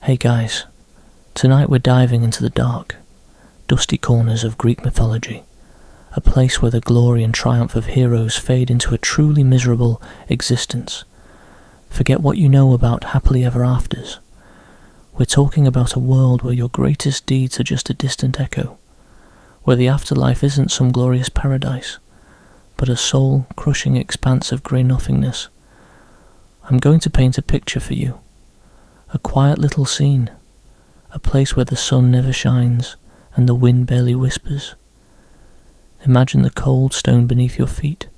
Hey guys, tonight we're diving into the dark, dusty corners of Greek mythology, a place where the glory and triumph of heroes fade into a truly miserable existence. Forget what you know about happily ever afters. We're talking about a world where your greatest deeds are just a distant echo, where the afterlife isn't some glorious paradise, but a soul-crushing expanse of grey nothingness. I'm going to paint a picture for you. A quiet little scene, a place where the sun never shines and the wind barely whispers. Imagine the cold stone beneath your feet,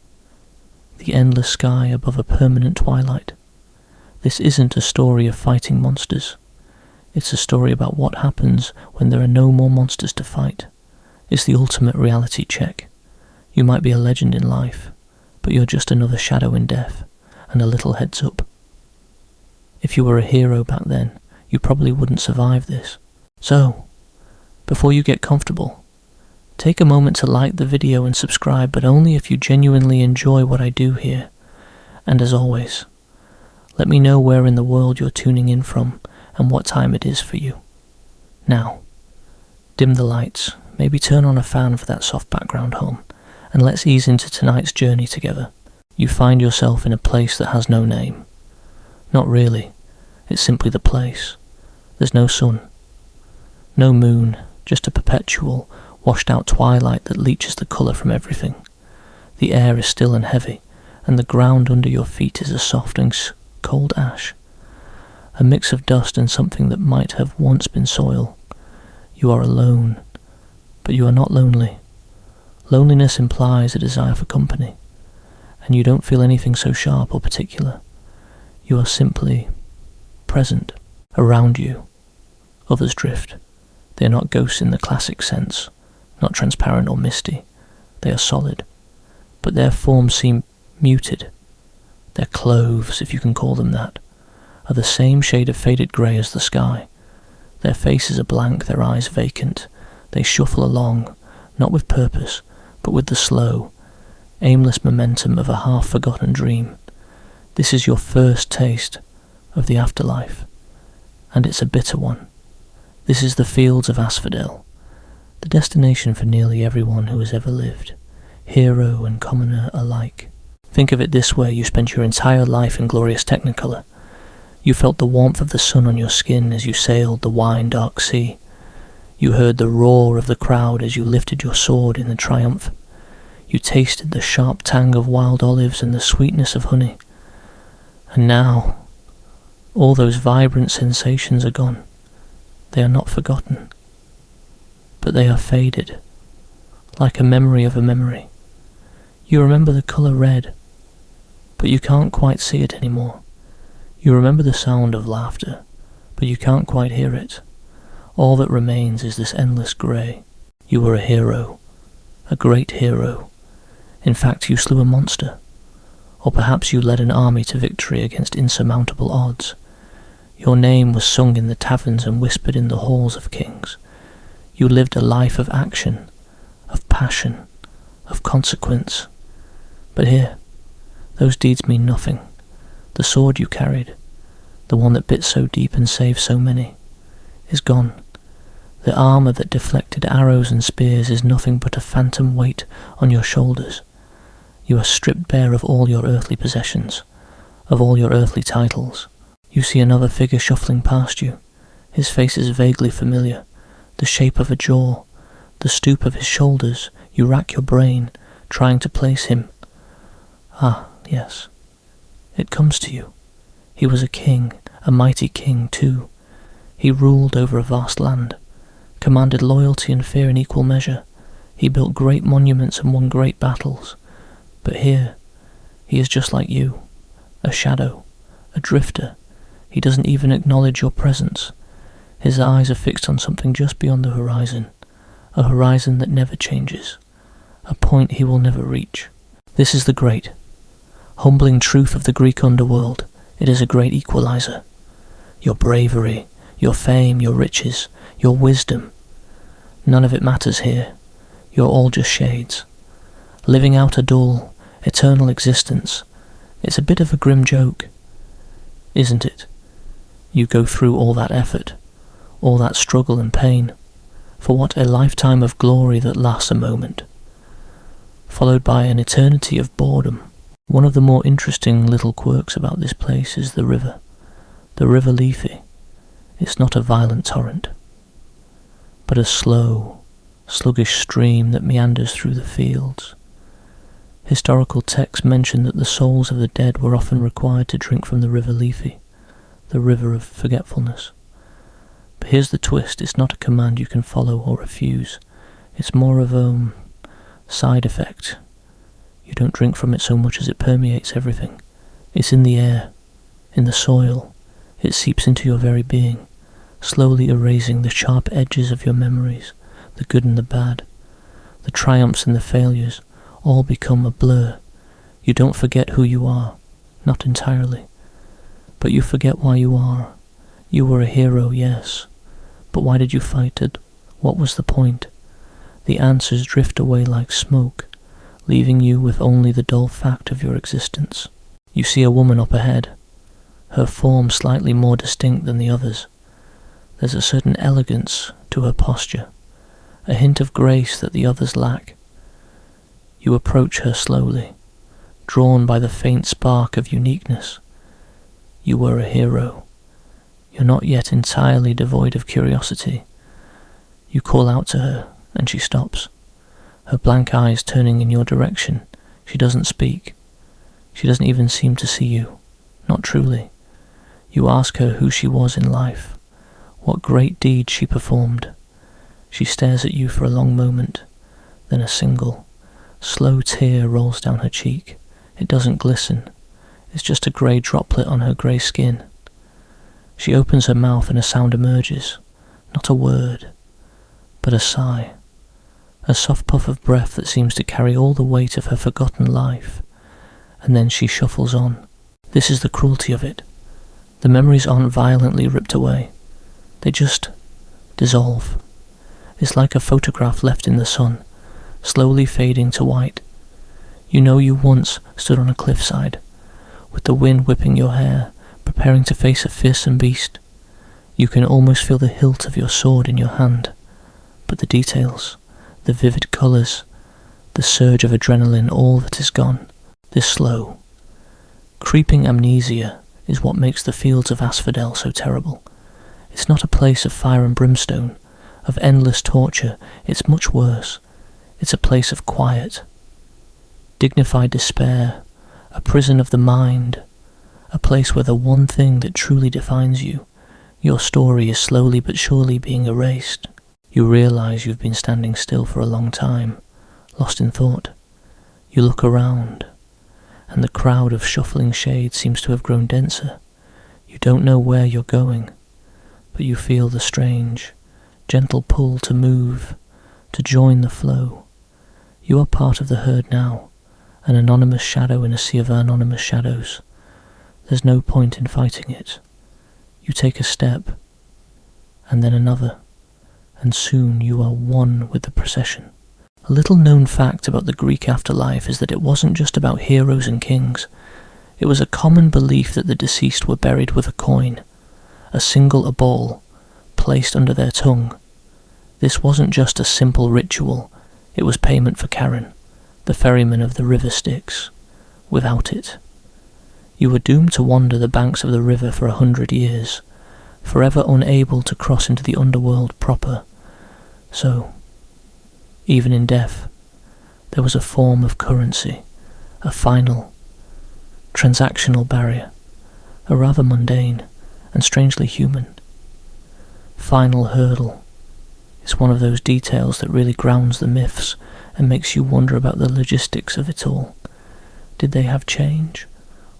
the endless sky above a permanent twilight. This isn't a story of fighting monsters. It's a story about what happens when there are no more monsters to fight. It's the ultimate reality check. You might be a legend in life, but you're just another shadow in death, and a little heads up. If you were a hero back then, you probably wouldn't survive this. So, before you get comfortable, take a moment to like the video and subscribe, but only if you genuinely enjoy what I do here. And as always, let me know where in the world you're tuning in from and what time it is for you. Now, dim the lights, maybe turn on a fan for that soft background hum, and let's ease into tonight's journey together. You find yourself in a place that has no name. Not really, it's simply the place. There's no sun, no moon, just a perpetual, washed-out twilight that leaches the colour from everything. The air is still and heavy, and the ground under your feet is a soft and cold ash, a mix of dust and something that might have once been soil. You are alone, but you are not lonely. Loneliness implies a desire for company, and you don't feel anything so sharp or particular. You are simply present. Around you, others drift. They are not ghosts in the classic sense, not transparent or misty. They are solid, but their forms seem muted. Their clothes, if you can call them that, are the same shade of faded grey as the sky. Their faces are blank, their eyes vacant. They shuffle along, not with purpose, but with the slow, aimless momentum of a half-forgotten dream. This is your first taste of the afterlife, and it's a bitter one. This is the Fields of Asphodel, the destination for nearly everyone who has ever lived, hero and commoner alike. Think of it this way: you spent your entire life in glorious technicolor. You felt the warmth of the sun on your skin as you sailed the wine-dark sea. You heard the roar of the crowd as you lifted your sword in the triumph. You tasted the sharp tang of wild olives and the sweetness of honey. And now, all those vibrant sensations are gone. They are not forgotten, but they are faded, like a memory of a memory. You remember the colour red, but you can't quite see it anymore. You remember the sound of laughter, but you can't quite hear it. All that remains is this endless grey. You were a hero, a great hero. In fact, you slew a monster. Or perhaps you led an army to victory against insurmountable odds. Your name was sung in the taverns and whispered in the halls of kings. You lived a life of action, of passion, of consequence. But here, those deeds mean nothing. The sword you carried, the one that bit so deep and saved so many, is gone. The armour that deflected arrows and spears is nothing but a phantom weight on your shoulders. You are stripped bare of all your earthly possessions, of all your earthly titles. You see another figure shuffling past you. His face is vaguely familiar, the shape of a jaw, the stoop of his shoulders. You rack your brain, trying to place him. Ah, yes, it comes to you. He was a king, a mighty king too. He ruled over a vast land, commanded loyalty and fear in equal measure. He built great monuments and won great battles. But here, he is just like you, a shadow, a drifter. He doesn't even acknowledge your presence. His eyes are fixed on something just beyond the horizon, a horizon that never changes, a point he will never reach. This is the great, humbling truth of the Greek underworld. It is a great equalizer. Your bravery, your fame, your riches, your wisdom, none of it matters here. You're all just shades, living out a dull, eternal existence. It's a bit of a grim joke, isn't it? You go through all that effort, all that struggle and pain, for what, a lifetime of glory that lasts a moment, followed by an eternity of boredom. One of the more interesting little quirks about this place is the river Lethe. It's not a violent torrent, but a slow, sluggish stream that meanders through the fields. Historical texts mention that the souls of the dead were often required to drink from the river Lethe, the river of forgetfulness. But here's the twist: it's not a command you can follow or refuse. It's more of a side effect. You don't drink from it so much as it permeates everything. It's in the air, in the soil. It seeps into your very being, slowly erasing the sharp edges of your memories, the good and the bad, the triumphs and the failures, all become a blur. You don't forget who you are, not entirely, but you forget why you are. You were a hero, yes, but why did you fight it? What was the point? The answers drift away like smoke, leaving you with only the dull fact of your existence. You see a woman up ahead, her form slightly more distinct than the others. There's a certain elegance to her posture, a hint of grace that the others lack. You approach her slowly, drawn by the faint spark of uniqueness. You were a hero. You're not yet entirely devoid of curiosity. You call out to her, and she stops, her blank eyes turning in your direction. She doesn't speak. She doesn't even seem to see you, not truly. You ask her who she was in life, what great deed she performed. She stares at you for a long moment, then a single, slow tear rolls down her cheek. It doesn't glisten. It's just a grey droplet on her grey skin. She opens her mouth and a sound emerges, not a word, but a sigh, a soft puff of breath that seems to carry all the weight of her forgotten life, and then she shuffles on. This is the cruelty of it. The memories aren't violently ripped away. They just dissolve. It's like a photograph left in the sun, slowly fading to white. You know you once stood on a cliffside, with the wind whipping your hair, preparing to face a fearsome beast. You can almost feel the hilt of your sword in your hand, but the details, the vivid colours, the surge of adrenaline, all that is gone. This slow, creeping amnesia is what makes the Fields of Asphodel so terrible. It's not a place of fire and brimstone, of endless torture. It's much worse. It's a place of quiet, dignified despair, a prison of the mind, a place where the one thing that truly defines you, your story, is slowly but surely being erased. You realise you've been standing still for a long time, lost in thought. You look around, and the crowd of shuffling shades seems to have grown denser. You don't know where you're going, but you feel the strange, gentle pull to move, to join the flow. You are part of the herd now, an anonymous shadow in a sea of anonymous shadows. There's no point in fighting it. You take a step, and then another, and soon you are one with the procession. A little known fact about the Greek afterlife is that it wasn't just about heroes and kings. It was a common belief that the deceased were buried with a coin, a single ball, placed under their tongue. This wasn't just a simple ritual, it was payment for Charon, the ferryman of the river Styx. Without it, you were doomed to wander the banks of the river for 100 years, forever unable to cross into the underworld proper. So, even in death, there was a form of currency, a final, transactional barrier, a rather mundane and strangely human. Final hurdle is one of those details that really grounds the myths and makes you wonder about the logistics of it all. Did they have change,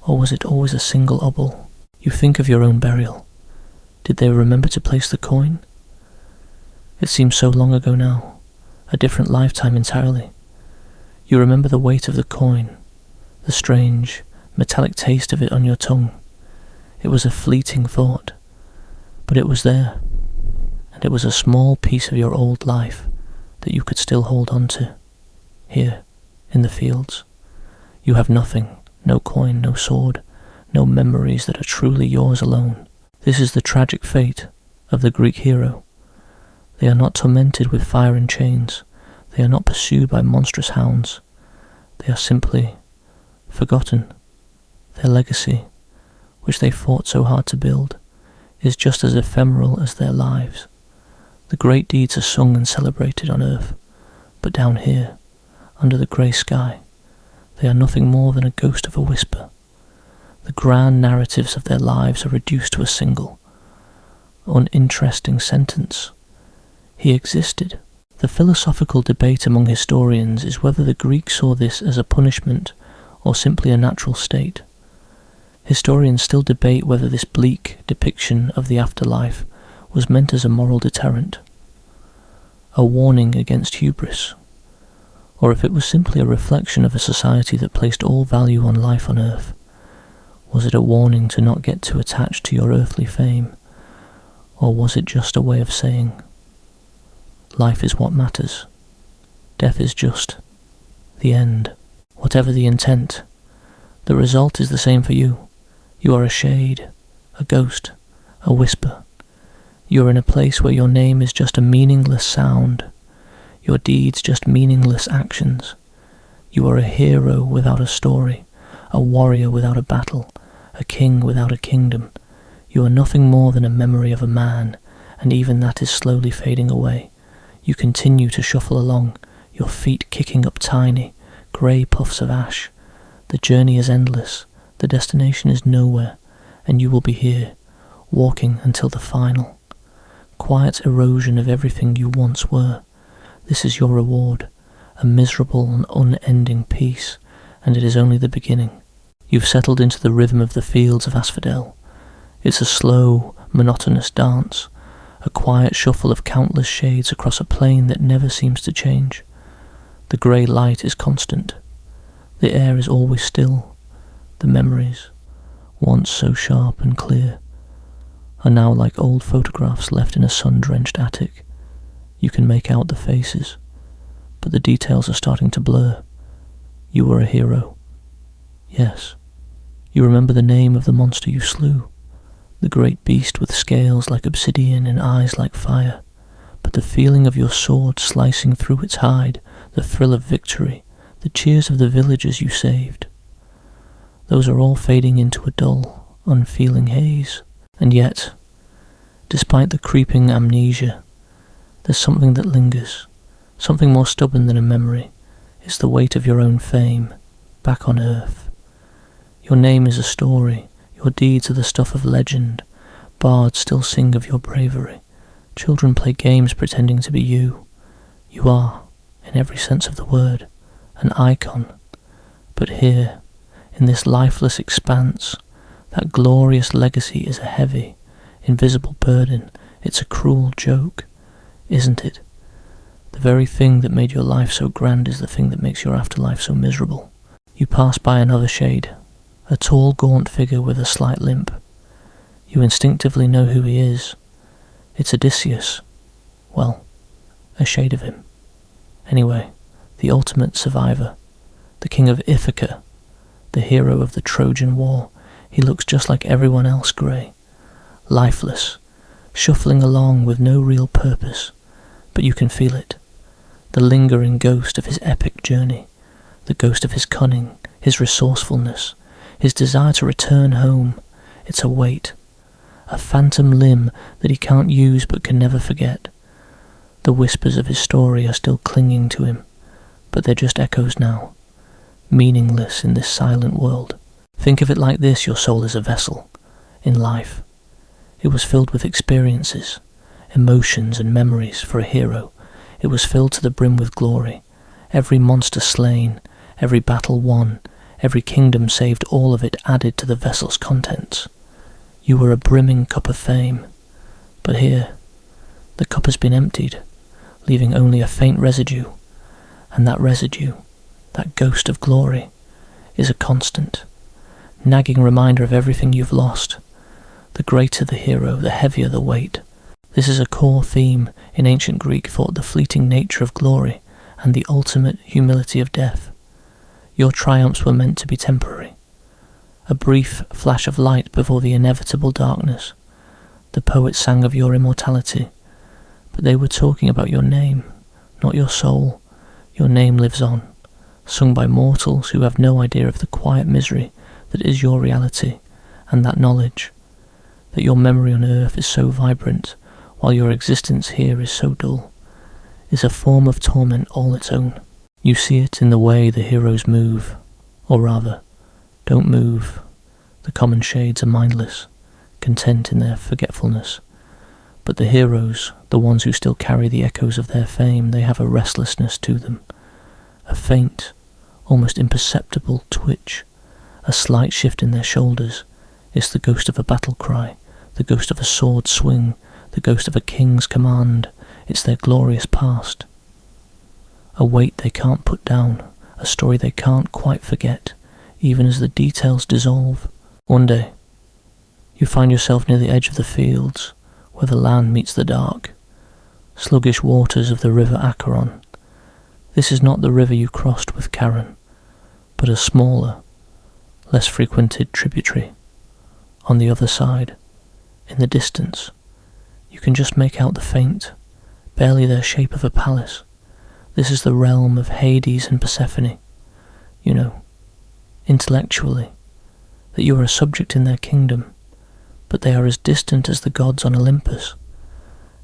or was it always a single obol? You think of your own burial. Did they remember to place the coin? It seems so long ago now, a different lifetime entirely. You remember the weight of the coin, the strange, metallic taste of it on your tongue. It was a fleeting thought, but it was there, and it was a small piece of your old life that you could still hold on to. Here, in the fields, you have nothing, no coin, no sword, no memories that are truly yours alone. This is the tragic fate of the Greek hero. They are not tormented with fire and chains. They are not pursued by monstrous hounds. They are simply forgotten. Their legacy, which they fought so hard to build, is just as ephemeral as their lives. The great deeds are sung and celebrated on earth, but down here, under the grey sky, they are nothing more than a ghost of a whisper. The grand narratives of their lives are reduced to a single, uninteresting sentence. He existed. The philosophical debate among historians is whether the Greeks saw this as a punishment or simply a natural state. Historians still debate whether this bleak depiction of the afterlife was meant as a moral deterrent, a warning against hubris, or if it was simply a reflection of a society that placed all value on life on earth. Was it a warning to not get too attached to your earthly fame, or was it just a way of saying, life is what matters, death is just the end? Whatever the intent, the result is the same for you. You are a shade, a ghost, a whisper. You are in a place where your name is just a meaningless sound, your deeds just meaningless actions. You are a hero without a story, a warrior without a battle, a king without a kingdom. You are nothing more than a memory of a man, and even that is slowly fading away. You continue to shuffle along, your feet kicking up tiny, grey puffs of ash. The journey is endless, the destination is nowhere, and you will be here, walking until the final. Quiet erosion of everything you once were. This is your reward, a miserable and unending peace, and it is only the beginning. You've settled into the rhythm of the Fields of Asphodel. It's a slow, monotonous dance, a quiet shuffle of countless shades across a plain that never seems to change. The grey light is constant. The air is always still. The memories, once so sharp and clear, are now like old photographs left in a sun-drenched attic. You can make out the faces, but the details are starting to blur. You were a hero. Yes, you remember the name of the monster you slew, the great beast with scales like obsidian and eyes like fire, but the feeling of your sword slicing through its hide, the thrill of victory, the cheers of the villagers you saved, those are all fading into a dull, unfeeling haze. And yet, despite the creeping amnesia, there's something that lingers, something more stubborn than a memory. It's the weight of your own fame, back on earth. Your name is a story, your deeds are the stuff of legend. Bards still sing of your bravery. Children play games pretending to be you. You are, in every sense of the word, an icon. But here, in this lifeless expanse, that glorious legacy is a heavy, invisible burden. It's a cruel joke, isn't it? The very thing that made your life so grand is the thing that makes your afterlife so miserable. You pass by another shade, a tall, gaunt figure with a slight limp. You instinctively know who he is. It's Odysseus. Well, a shade of him. Anyway, the ultimate survivor, the king of Ithaca, the hero of the Trojan War. He looks just like everyone else, grey, lifeless, shuffling along with no real purpose, but you can feel it, the lingering ghost of his epic journey, the ghost of his cunning, his resourcefulness, his desire to return home. It's a weight, a phantom limb that he can't use but can never forget. The whispers of his story are still clinging to him, but they're just echoes now, meaningless in this silent world. Think of it like this: your soul is a vessel in life. It was filled with experiences, emotions and memories for a hero. It was filled to the brim with glory. Every monster slain, every battle won, every kingdom saved, all of it added to the vessel's contents. You were a brimming cup of fame. But here, the cup has been emptied, leaving only a faint residue, and that residue, that ghost of glory, is a constant, nagging reminder of everything you've lost. The greater the hero, the heavier the weight. This is a core theme in ancient Greek thought: the fleeting nature of glory and the ultimate humility of death. Your triumphs were meant to be temporary, a brief flash of light before the inevitable darkness. The poets sang of your immortality, but they were talking about your name, not your soul. Your name lives on, sung by mortals who have no idea of the quiet misery that is your reality, and that knowledge, that your memory on earth is so vibrant, while your existence here is so dull, is a form of torment all its own. You see it in the way the heroes move, or rather, don't move. The common shades are mindless, content in their forgetfulness. But the heroes, the ones who still carry the echoes of their fame, they have a restlessness to them, a faint, almost imperceptible twitch, a slight shift in their shoulders. It's the ghost of a battle cry, the ghost of a sword swing, the ghost of a king's command. It's their glorious past. A weight they can't put down, a story they can't quite forget, even as the details dissolve. One day, you find yourself near the edge of the fields, where the land meets the dark, sluggish waters of the river Acheron. This is not the river you crossed with Charon, but a smaller, less frequented tributary. On the other side, in the distance, you can just make out the faint, barely the shape of a palace. This is the realm of Hades and Persephone. You know, intellectually, that you are a subject in their kingdom, but they are as distant as the gods on Olympus,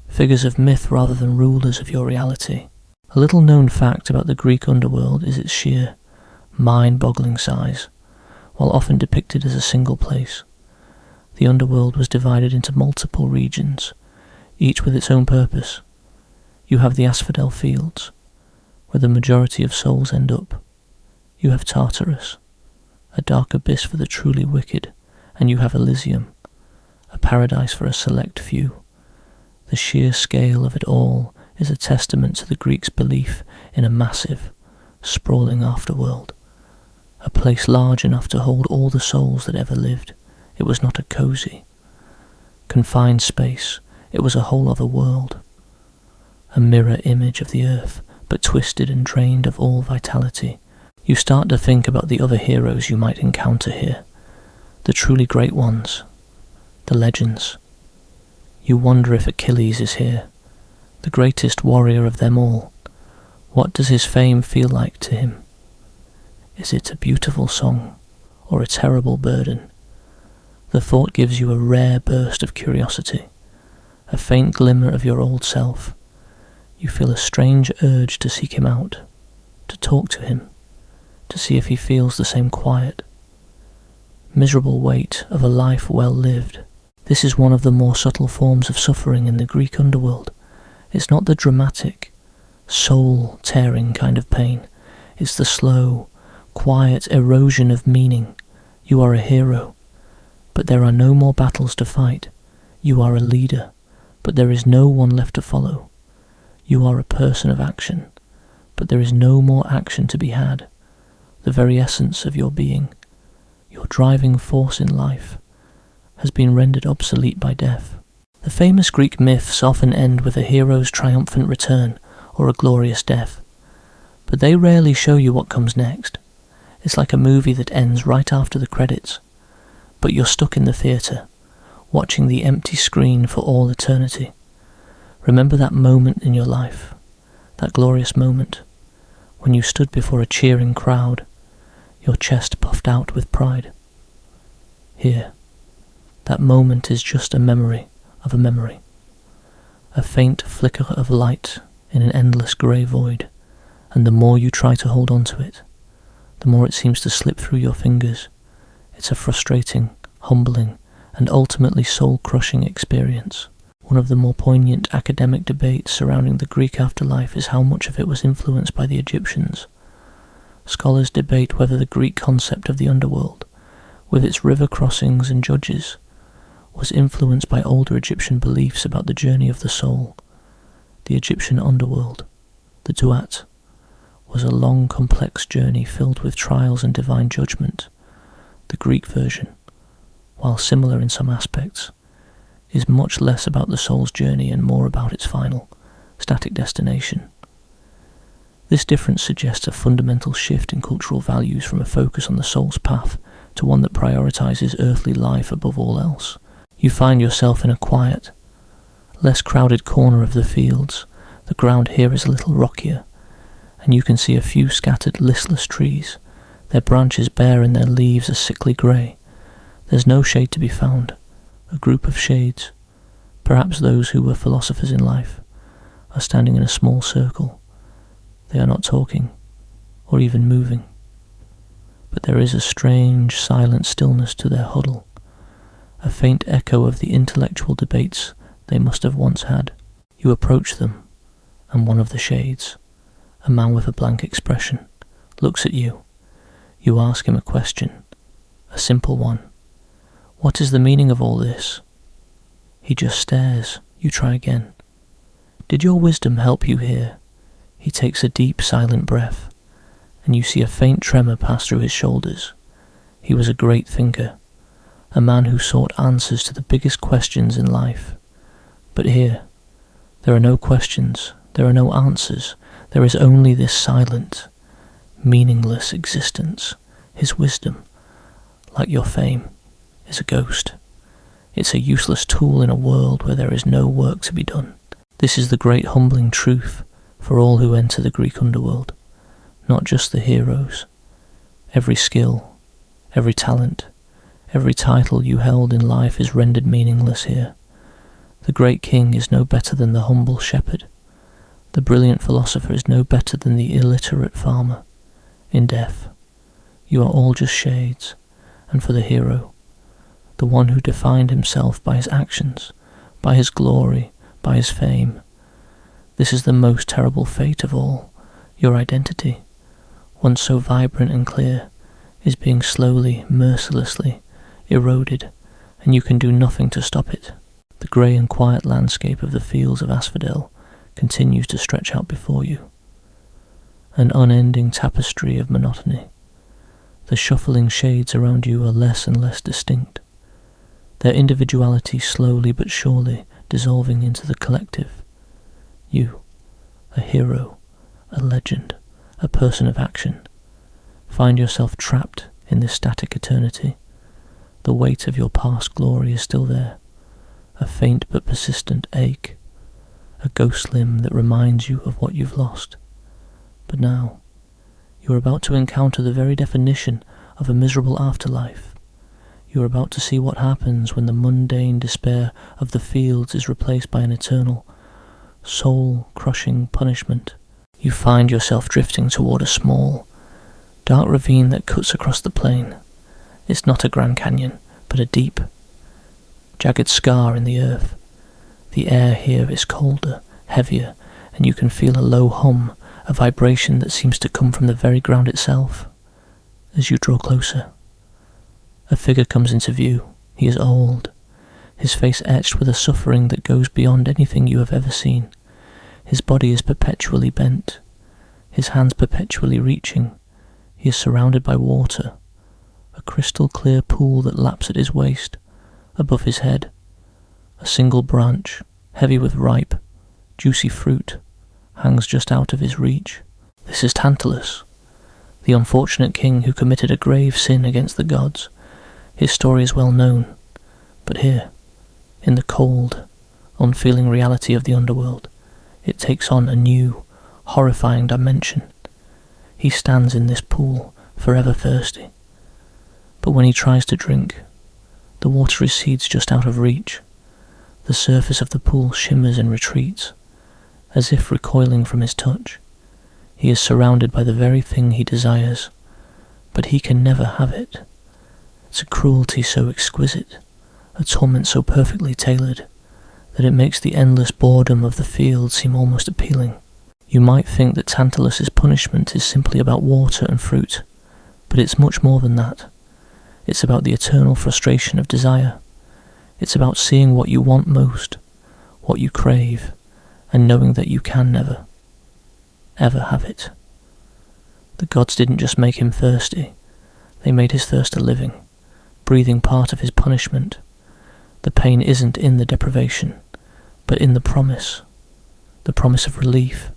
figures of myth rather than rulers of your reality. A little known fact about the Greek underworld is its sheer, mind-boggling size. While often depicted as a single place, the underworld was divided into multiple regions, each with its own purpose. You have the Asphodel Fields, where the majority of souls end up. You have Tartarus, a dark abyss for the truly wicked, and you have Elysium, a paradise for a select few. The sheer scale of it all is a testament to the Greeks' belief in a massive, sprawling afterworld, a place large enough to hold all the souls that ever lived. It was not a cosy, confined space, it was a whole other world, a mirror image of the earth, but twisted and drained of all vitality. You start to think about the other heroes you might encounter here, the truly great ones, the legends. You wonder if Achilles is here, the greatest warrior of them all. What does his fame feel like to him? Is it a beautiful song, or a terrible burden? The thought gives you a rare burst of curiosity, a faint glimmer of your old self. You feel a strange urge to seek him out, to talk to him, to see if he feels the same quiet, miserable weight of a life well lived. This is one of the more subtle forms of suffering in the Greek underworld. It's not the dramatic, soul-tearing kind of pain. It's the slow, quiet erosion of meaning. You are a hero, but there are no more battles to fight. You are a leader, but there is no one left to follow. You are a person of action, but there is no more action to be had. The very essence of your being, your driving force in life, has been rendered obsolete by death. The famous Greek myths often end with a hero's triumphant return or a glorious death, but they rarely show you what comes next. It's like a movie that ends right after the credits, but you're stuck in the theatre, watching the empty screen for all eternity. Remember that moment in your life, that glorious moment, when you stood before a cheering crowd, your chest puffed out with pride. Here, that moment is just a memory of a memory, a faint flicker of light in an endless grey void, and the more you try to hold on to it, the more it seems to slip through your fingers. It's a frustrating, humbling, and ultimately soul-crushing experience. One of the more poignant academic debates surrounding the Greek afterlife is how much of it was influenced by the Egyptians. Scholars debate whether the Greek concept of the underworld, with its river crossings and judges, was influenced by older Egyptian beliefs about the journey of the soul. The Egyptian underworld, the Duat, was a long, complex journey filled with trials and divine judgment. The Greek version, while similar in some aspects, is much less about the soul's journey and more about its final, static destination. This difference suggests a fundamental shift in cultural values from a focus on the soul's path to one that prioritizes earthly life above all else. You find yourself in a quiet, less crowded corner of the fields. The ground here is a little rockier, and you can see a few scattered, listless trees, their branches bare and their leaves a sickly grey. There's no shade to be found. A group of shades, perhaps those who were philosophers in life, are standing in a small circle. They are not talking, or even moving, but there is a strange, silent stillness to their huddle, a faint echo of the intellectual debates they must have once had. You approach them, and one of the shades, a man with a blank expression, looks at you. You ask him a question, a simple one. What is the meaning of all this? He just stares. You try again. Did your wisdom help you here? He takes a deep, silent breath, and you see a faint tremor pass through his shoulders. He was a great thinker, a man who sought answers to the biggest questions in life. But here, there are no questions, there are no answers, there is only this silent, meaningless existence. His wisdom, like your fame, is a ghost. It's a useless tool in a world where there is no work to be done. This is the great humbling truth for all who enter the Greek underworld, not just the heroes. Every skill, every talent, every title you held in life is rendered meaningless here. The great king is no better than the humble shepherd. The brilliant philosopher is no better than the illiterate farmer. In death, you are all just shades, and for the hero, the one who defined himself by his actions, by his glory, by his fame, this is the most terrible fate of all. Your identity, once so vibrant and clear, is being slowly, mercilessly eroded, and you can do nothing to stop it. The grey and quiet landscape of the Fields of Asphodel continues to stretch out before you, an unending tapestry of monotony. The shuffling shades around you are less and less distinct, their individuality slowly but surely dissolving into the collective. You, a hero, a legend, a person of action, find yourself trapped in this static eternity. The weight of your past glory is still there, a faint but persistent ache, a ghost limb that reminds you of what you've lost. But now, you are about to encounter the very definition of a miserable afterlife. You are about to see what happens when the mundane despair of the fields is replaced by an eternal, soul-crushing punishment. You find yourself drifting toward a small, dark ravine that cuts across the plain. It's not a Grand Canyon, but a deep, jagged scar in the earth. The air here is colder, heavier, and you can feel a low hum, a vibration that seems to come from the very ground itself. As you draw closer, a figure comes into view. He is old, his face etched with a suffering that goes beyond anything you have ever seen. His body is perpetually bent, his hands perpetually reaching. He is surrounded by water, a crystal clear pool that laps at his waist. Above his head, a single branch, heavy with ripe, juicy fruit, hangs just out of his reach. This is Tantalus, the unfortunate king who committed a grave sin against the gods. His story is well known, but here, in the cold, unfeeling reality of the underworld, it takes on a new, horrifying dimension. He stands in this pool, forever thirsty, but when he tries to drink, the water recedes just out of reach. The surface of the pool shimmers and retreats, as if recoiling from his touch. He is surrounded by the very thing he desires, but he can never have it. It's a cruelty so exquisite, a torment so perfectly tailored, that it makes the endless boredom of the field seem almost appealing. You might think that Tantalus's punishment is simply about water and fruit, but it's much more than that. It's about the eternal frustration of desire. It's about seeing what you want most, what you crave, and knowing that you can never, ever have it. The gods didn't just make him thirsty, they made his thirst a living, breathing part of his punishment. The pain isn't in the deprivation, but in the promise of relief,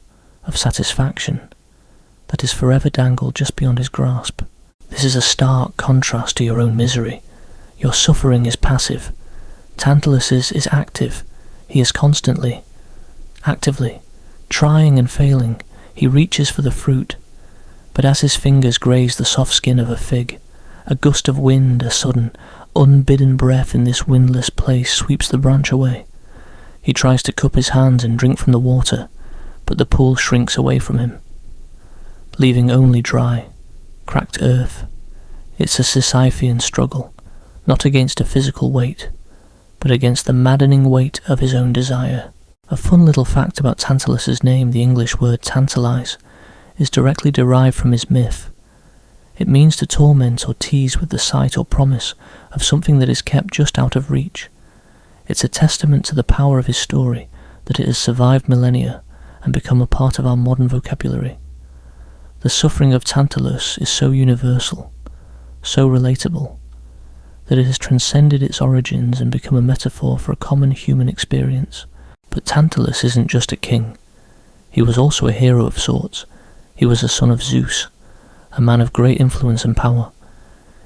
of satisfaction, that is forever dangled just beyond his grasp. This is a stark contrast to your own misery. Your suffering is passive, Tantalus is active. He is constantly, actively, trying and failing. He reaches for the fruit, but as his fingers graze the soft skin of a fig, a gust of wind, a sudden, unbidden breath in this windless place sweeps the branch away. He tries to cup his hands and drink from the water, but the pool shrinks away from him, leaving only dry, cracked earth. It's a Sisyphean struggle, not against a physical weight, but against the maddening weight of his own desire. A fun little fact about Tantalus's name, the English word tantalize, is directly derived from his myth. It means to torment or tease with the sight or promise of something that is kept just out of reach. It's a testament to the power of his story that it has survived millennia and become a part of our modern vocabulary. The suffering of Tantalus is so universal, so relatable, that it has transcended its origins and become a metaphor for a common human experience. But Tantalus isn't just a king. He was also a hero of sorts. He was a son of Zeus, a man of great influence and power.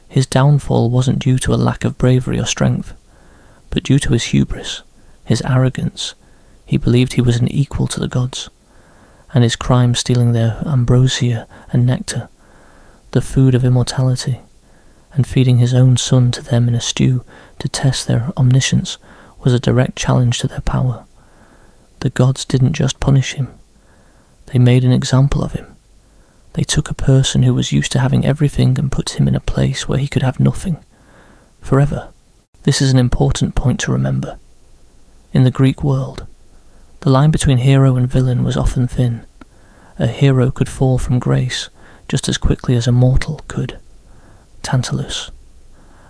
His downfall wasn't due to a lack of bravery or strength, but due to his hubris, his arrogance. He believed he was an equal to the gods, and his crime stealing their ambrosia and nectar, the food of immortality, and feeding his own son to them in a stew to test their omniscience was a direct challenge to their power. The gods didn't just punish him, they made an example of him. They took a person who was used to having everything and put him in a place where he could have nothing, forever. This is an important point to remember. In the Greek world, the line between hero and villain was often thin. A hero could fall from grace just as quickly as a mortal could. Tantalus,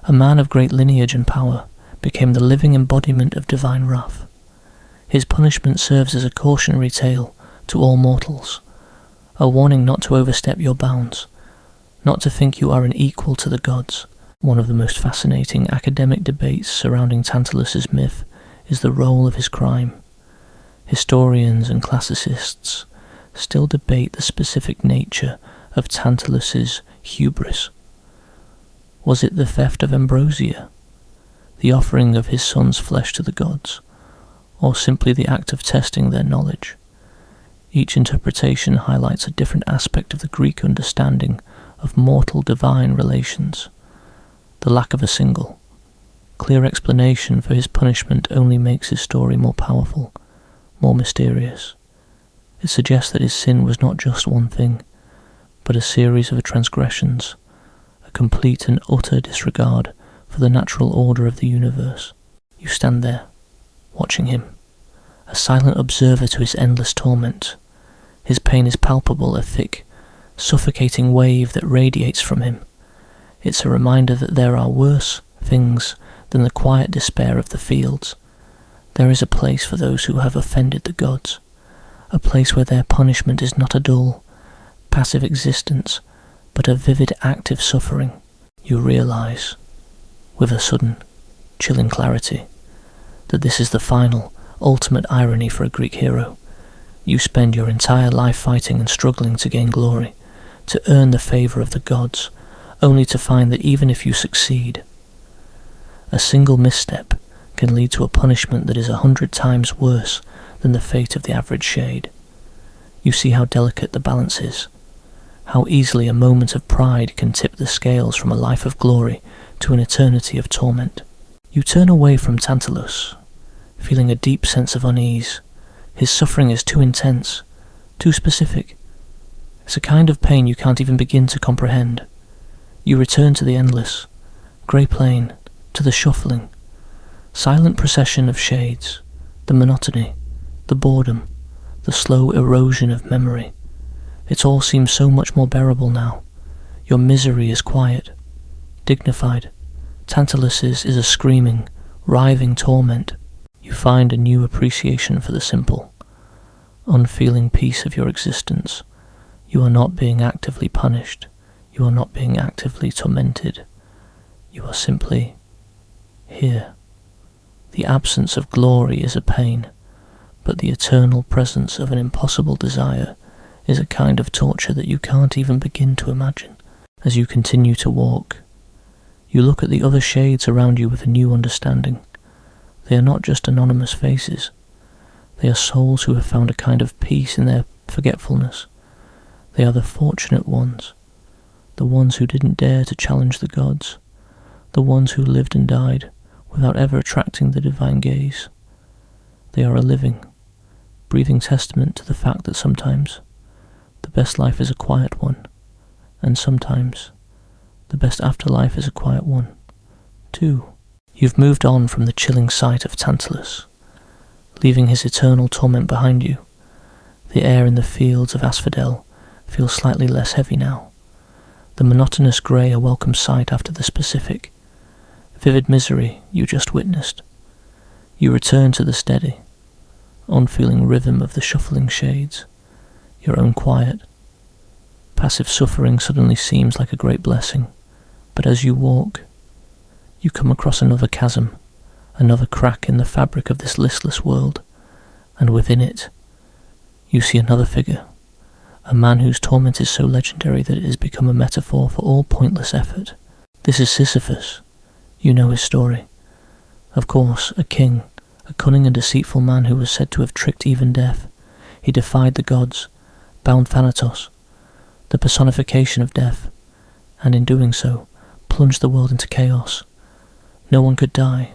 a man of great lineage and power, became the living embodiment of divine wrath. His punishment serves as a cautionary tale to all mortals, a warning not to overstep your bounds, not to think you are an equal to the gods. One of the most fascinating academic debates surrounding Tantalus's myth is the role of his crime. Historians and classicists still debate the specific nature of Tantalus's hubris. Was it the theft of ambrosia, the offering of his son's flesh to the gods, or simply the act of testing their knowledge? Each interpretation highlights a different aspect of the Greek understanding of mortal-divine relations. The lack of a single, clear explanation for his punishment only makes his story more powerful, more mysterious. It suggests that his sin was not just one thing, but a series of transgressions, a complete and utter disregard for the natural order of the universe. You stand there, watching him, a silent observer to his endless torment. His pain is palpable, a thick, suffocating wave that radiates from him. It's a reminder that there are worse things than the quiet despair of the fields. There is a place for those who have offended the gods, a place where their punishment is not a dull, passive existence, but a vivid, active suffering. You realize, with a sudden, chilling clarity, that this is the final, ultimate irony for a Greek hero. You spend your entire life fighting and struggling to gain glory, to earn the favour of the gods, only to find that even if you succeed, a single misstep can lead to a punishment that is 100 times worse than the fate of the average shade. You see how delicate the balance is, how easily a moment of pride can tip the scales from a life of glory to an eternity of torment. You turn away from Tantalus, feeling a deep sense of unease. His suffering is too intense, too specific. It's a kind of pain you can't even begin to comprehend. You return to the endless, grey plain, to the shuffling, silent procession of shades, the monotony, the boredom, the slow erosion of memory. It all seems so much more bearable now. Your misery is quiet, dignified. Tantalus's is a screaming, writhing torment. You find a new appreciation for the simple, unfeeling peace of your existence. You are not being actively punished. You are not being actively tormented. You are simply here. The absence of glory is a pain, but the eternal presence of an impossible desire is a kind of torture that you can't even begin to imagine. As you continue to walk, you look at the other shades around you with a new understanding. They are not just anonymous faces. They are souls who have found a kind of peace in their forgetfulness. They are the fortunate ones, the ones who didn't dare to challenge the gods, the ones who lived and died without ever attracting the divine gaze. They are a living, breathing testament to the fact that sometimes the best life is a quiet one, and sometimes the best afterlife is a quiet one, too. You've moved on from the chilling sight of Tantalus, leaving his eternal torment behind you. The air in the Fields of Asphodel feels slightly less heavy now. The monotonous grey a welcome sight after the specific, vivid misery you just witnessed. You return to the steady, unfeeling rhythm of the shuffling shades, your own quiet. Passive suffering suddenly seems like a great blessing, but as you walk, you come across another chasm, another crack in the fabric of this listless world, and within it, you see another figure, a man whose torment is so legendary that it has become a metaphor for all pointless effort. This is Sisyphus. You know his story. Of course, a king, a cunning and deceitful man who was said to have tricked even death. He defied the gods, bound Thanatos, the personification of death, and in doing so, plunged the world into chaos. No one could die.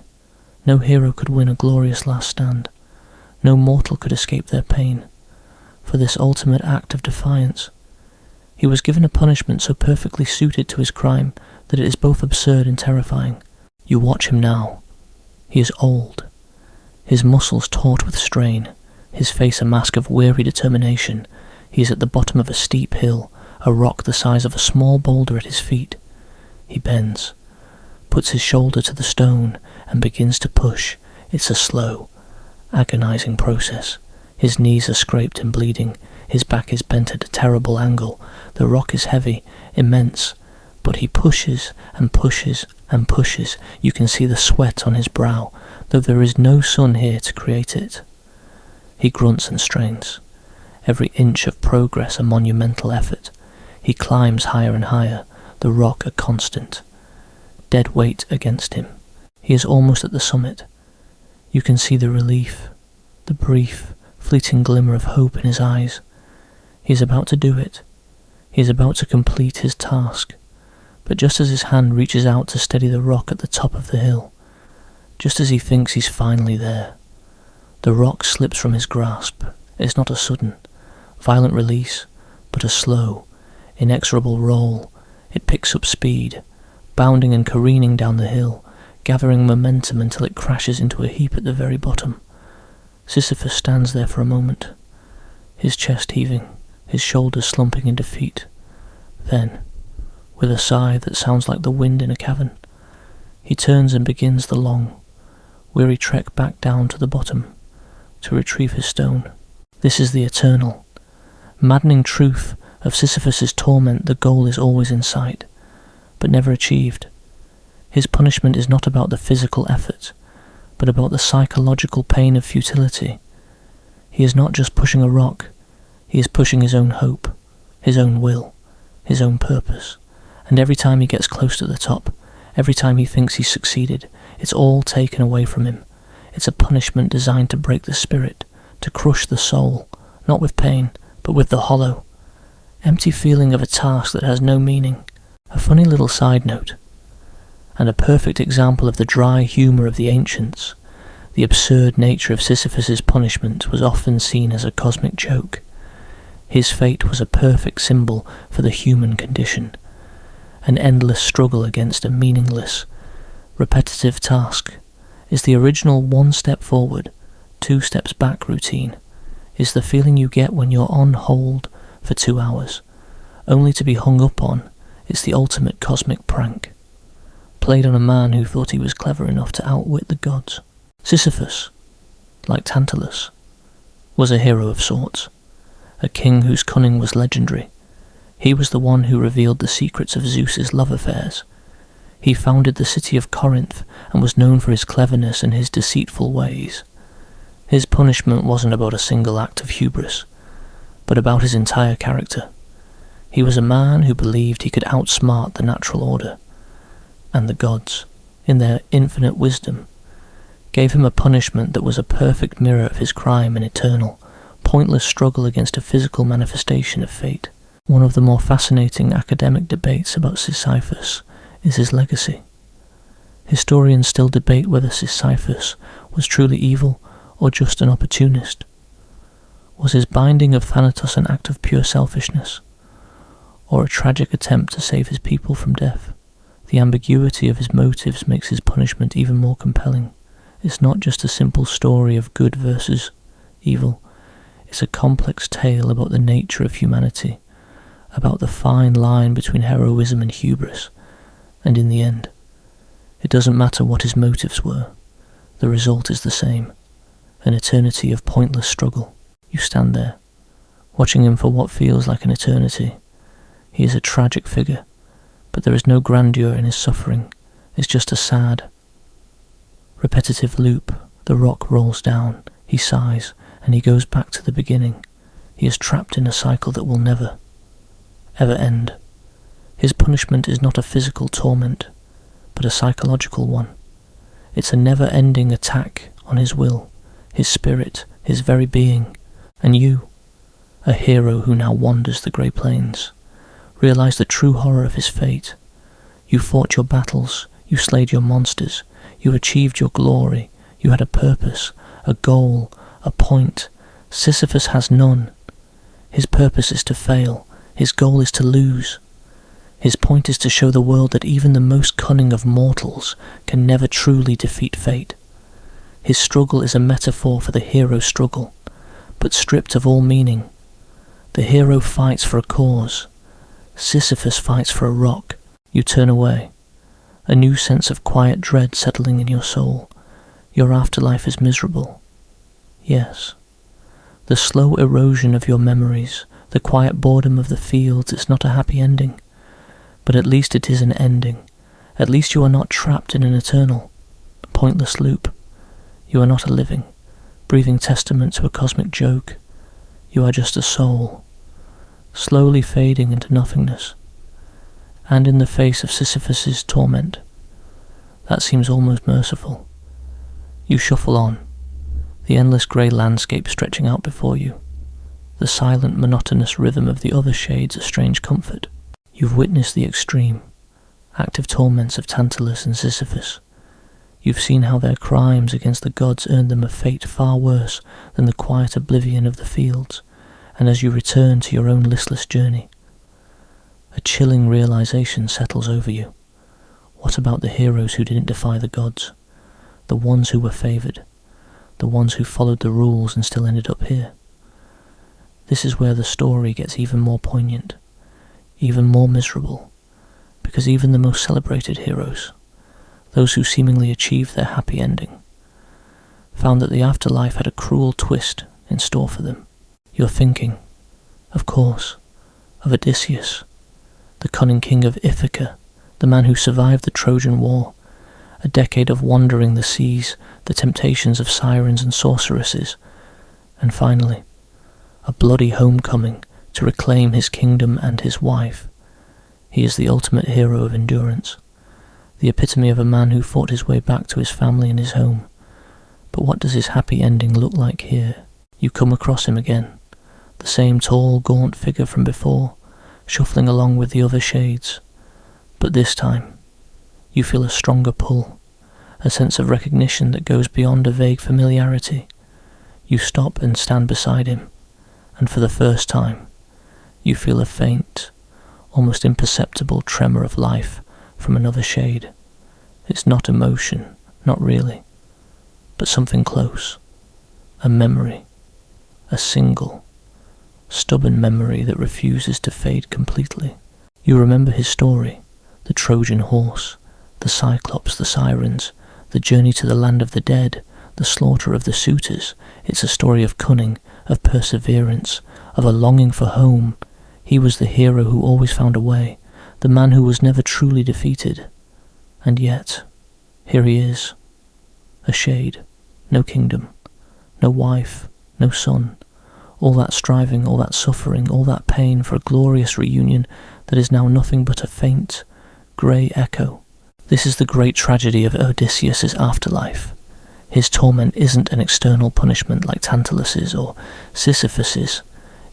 No hero could win a glorious last stand. No mortal could escape their pain. For this ultimate act of defiance, he was given a punishment so perfectly suited to his crime that it is both absurd and terrifying. You watch him now. He is old, his muscles taut with strain, his face a mask of weary determination. He is at the bottom of a steep hill, a rock the size of a small boulder at his feet. He bends, puts his shoulder to the stone, and begins to push. It's a slow, agonizing process. His knees are scraped and bleeding, his back is bent at a terrible angle, the rock is heavy, immense, but he pushes and pushes and pushes. You can see the sweat on his brow, though there is no sun here to create it. He grunts and strains, every inch of progress a monumental effort. He climbs higher and higher, the rock a constant, dead weight against him. He is almost at the summit. You can see the relief, the brief, fleeting glimmer of hope in his eyes. He is about to do it. He is about to complete his task. But just as his hand reaches out to steady the rock at the top of the hill, just as he thinks he's finally there, the rock slips from his grasp. It's not a sudden, violent release, but a slow, inexorable roll. It picks up speed, bounding and careening down the hill, gathering momentum until it crashes into a heap at the very bottom. Sisyphus stands there for a moment, his chest heaving, his shoulders slumping in defeat. Then, with a sigh that sounds like the wind in a cavern, he turns and begins the long, weary trek back down to the bottom to retrieve his stone. This is the eternal, maddening truth of Sisyphus's torment. The goal is always in sight, but never achieved. His punishment is not about the physical effort, but about the psychological pain of futility. He is not just pushing a rock, he is pushing his own hope, his own will, his own purpose. And every time he gets close to the top, every time he thinks he's succeeded, it's all taken away from him. It's a punishment designed to break the spirit, to crush the soul, not with pain, but with the hollow, empty feeling of a task that has no meaning. A funny little side note, and a perfect example of the dry humour of the ancients. The absurd nature of Sisyphus's punishment was often seen as a cosmic joke. His fate was a perfect symbol for the human condition, an endless struggle against a meaningless, repetitive task. Is the original 1 step forward, 2 steps back routine, is the feeling you get when you're on hold for 2 hours, only to be hung up on. It's the ultimate cosmic prank, played on a man who thought he was clever enough to outwit the gods. Sisyphus, like Tantalus, was a hero of sorts, a king whose cunning was legendary. He was the one who revealed the secrets of Zeus's love affairs. He founded the city of Corinth and was known for his cleverness and his deceitful ways. His punishment wasn't about a single act of hubris, but about his entire character. He was a man who believed he could outsmart the natural order, and the gods, in their infinite wisdom, gave him a punishment that was a perfect mirror of his crime and eternal, pointless struggle against a physical manifestation of fate. One of the more fascinating academic debates about Sisyphus is his legacy. Historians still debate whether Sisyphus was truly evil or just an opportunist. Was his binding of Thanatos an act of pure selfishness, or a tragic attempt to save his people from death? The ambiguity of his motives makes his punishment even more compelling. It's not just a simple story of good versus evil. It's a complex tale about the nature of humanity, about the fine line between heroism and hubris, and in the end, it doesn't matter what his motives were, the result is the same, an eternity of pointless struggle. You stand there, watching him for what feels like an eternity. He is a tragic figure, but there is no grandeur in his suffering. It's just a sad, repetitive loop. The rock rolls down, he sighs, and he goes back to the beginning. He is trapped in a cycle that will never, ever end. His punishment is not a physical torment, but a psychological one. It's a never-ending attack on his will, his spirit, his very being. And you, a hero who now wanders the grey plains, realize the true horror of his fate. You fought your battles, you slayed your monsters, you achieved your glory, you had a purpose, a goal, a point. Sisyphus has none. His purpose is to fail, his goal is to lose. His point is to show the world that even the most cunning of mortals can never truly defeat fate. His struggle is a metaphor for the hero's struggle, but stripped of all meaning. The hero fights for a cause. Sisyphus fights for a rock. You turn away, a new sense of quiet dread settling in your soul. Your afterlife is miserable. Yes. The slow erosion of your memories, the quiet boredom of the fields, it's not a happy ending. But at least it is an ending. At least you are not trapped in an eternal, pointless loop. You are not a living, breathing testament to a cosmic joke. You are just a soul, slowly fading into nothingness. And in the face of Sisyphus's torment, that seems almost merciful. You shuffle on, the endless grey landscape stretching out before you, the silent, monotonous rhythm of the other shades a strange comfort. You've witnessed the extreme, active torments of Tantalus and Sisyphus. You've seen how their crimes against the gods earned them a fate far worse than the quiet oblivion of the fields, and as you return to your own listless journey, a chilling realization settles over you. What about the heroes who didn't defy the gods? The ones who were favoured? The ones who followed the rules and still ended up here? This is where the story gets even more poignant, even more miserable, because even the most celebrated heroes, those who seemingly achieved their happy ending, found that the afterlife had a cruel twist in store for them. You're thinking, of course, of Odysseus, the cunning king of Ithaca, the man who survived the Trojan War, a decade of wandering the seas, the temptations of sirens and sorceresses, and finally, a bloody homecoming to reclaim his kingdom and his wife. He is the ultimate hero of endurance, the epitome of a man who fought his way back to his family and his home. But what does his happy ending look like here? You come across him again, the same tall, gaunt figure from before, shuffling along with the other shades. But this time, you feel a stronger pull, a sense of recognition that goes beyond a vague familiarity. You stop and stand beside him, and for the first time, you feel a faint, almost imperceptible tremor of life from another shade. It's not emotion, not really, but something close, a memory, a single, stubborn memory that refuses to fade completely. You remember his story, the Trojan horse, the Cyclops, the sirens, the journey to the land of the dead, the slaughter of the suitors. It's a story of cunning, of perseverance, of a longing for home. He was the hero who always found a way, the man who was never truly defeated. And yet, here he is, a shade, no kingdom, no wife, no son, all that striving, all that suffering, all that pain for a glorious reunion that is now nothing but a faint, grey echo. This is the great tragedy of Odysseus' afterlife. His torment isn't an external punishment like Tantalus's or Sisyphus's,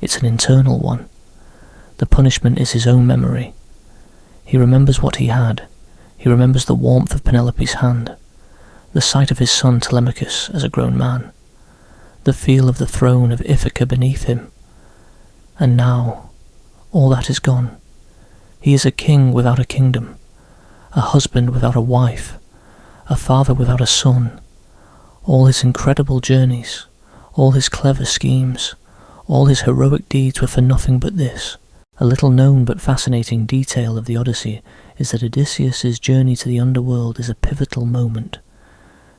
it's an internal one. The punishment is his own memory. He remembers what he had. He remembers the warmth of Penelope's hand, the sight of his son Telemachus as a grown man, the feel of the throne of Ithaca beneath him. And now, all that is gone. He is a king without a kingdom, a husband without a wife, a father without a son. All his incredible journeys, all his clever schemes, all his heroic deeds were for nothing but this. A little known but fascinating detail of the Odyssey is that Odysseus's journey to the underworld is a pivotal moment.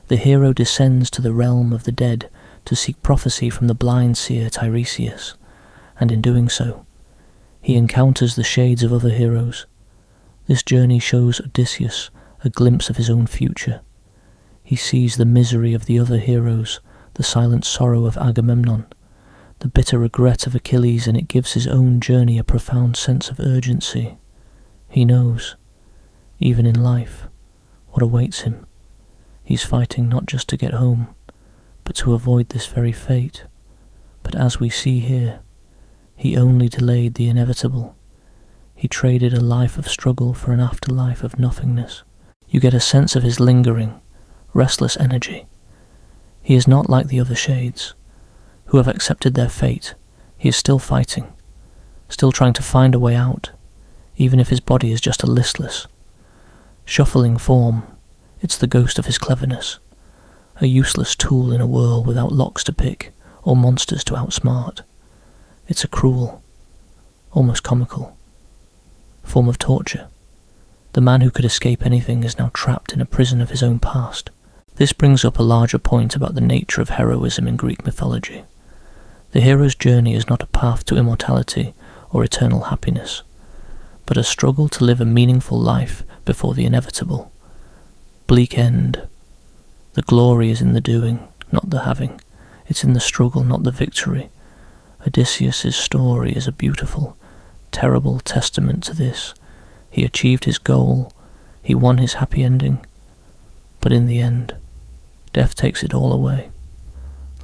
The hero descends to the realm of the dead to seek prophecy from the blind seer Tiresias, and in doing so, he encounters the shades of other heroes. This journey shows Odysseus a glimpse of his own future. He sees the misery of the other heroes, the silent sorrow of Agamemnon, the bitter regret of Achilles, and it gives his own journey a profound sense of urgency. He knows, even in life, what awaits him. He's fighting not just to get home, but to avoid this very fate. But as we see here, he only delayed the inevitable. He traded a life of struggle for an afterlife of nothingness. You get a sense of his lingering, restless energy. He is not like the other shades, who have accepted their fate. He is still fighting, still trying to find a way out, even if his body is just a listless, shuffling form. It's the ghost of his cleverness, a useless tool in a world without locks to pick or monsters to outsmart. It's a cruel, almost comical, form of torture. The man who could escape anything is now trapped in a prison of his own past. This brings up a larger point about the nature of heroism in Greek mythology. The hero's journey is not a path to immortality or eternal happiness, but a struggle to live a meaningful life before the inevitable. Bleak end. The glory is in the doing, not the having. It's in the struggle, not the victory. Odysseus' story is a beautiful, terrible testament to this. He achieved his goal, he won his happy ending, but in the end, death takes it all away,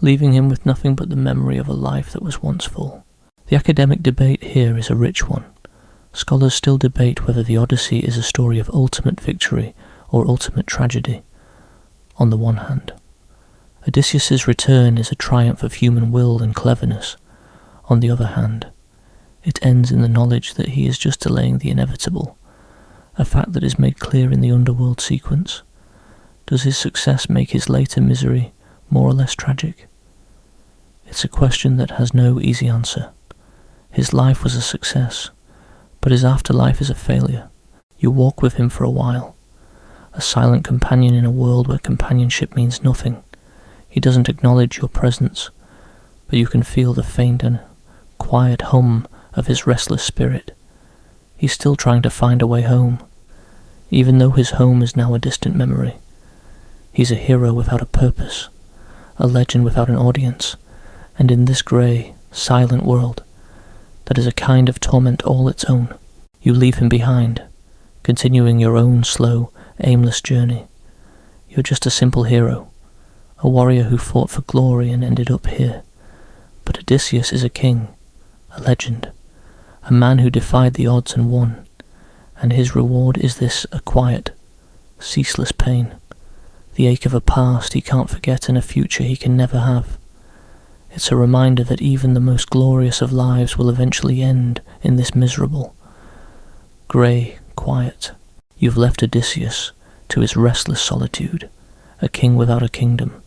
leaving him with nothing but the memory of a life that was once full. The academic debate here is a rich one. Scholars still debate whether the Odyssey is a story of ultimate victory or ultimate tragedy. On the one hand, Odysseus' return is a triumph of human will and cleverness. On the other hand, it ends in the knowledge that he is just delaying the inevitable, a fact that is made clear in the Underworld sequence. Does his success make his later misery more or less tragic? It's a question that has no easy answer. His life was a success, but his afterlife is a failure. You walk with him for a while, a silent companion in a world where companionship means nothing. He doesn't acknowledge your presence, but you can feel the faint and quiet hum of his restless spirit. He's still trying to find a way home, even though his home is now a distant memory. He's a hero without a purpose, a legend without an audience, and in this grey, silent world, that is a kind of torment all its own. You leave him behind, continuing your own slow, aimless journey. You're just a simple hero, a warrior who fought for glory and ended up here. But Odysseus is a king, a legend, a man who defied the odds and won, and his reward is this: a quiet, ceaseless pain, the ache of a past he can't forget and a future he can never have. It's a reminder that even the most glorious of lives will eventually end in this miserable, grey quiet. You've left Odysseus to his restless solitude, a king without a kingdom,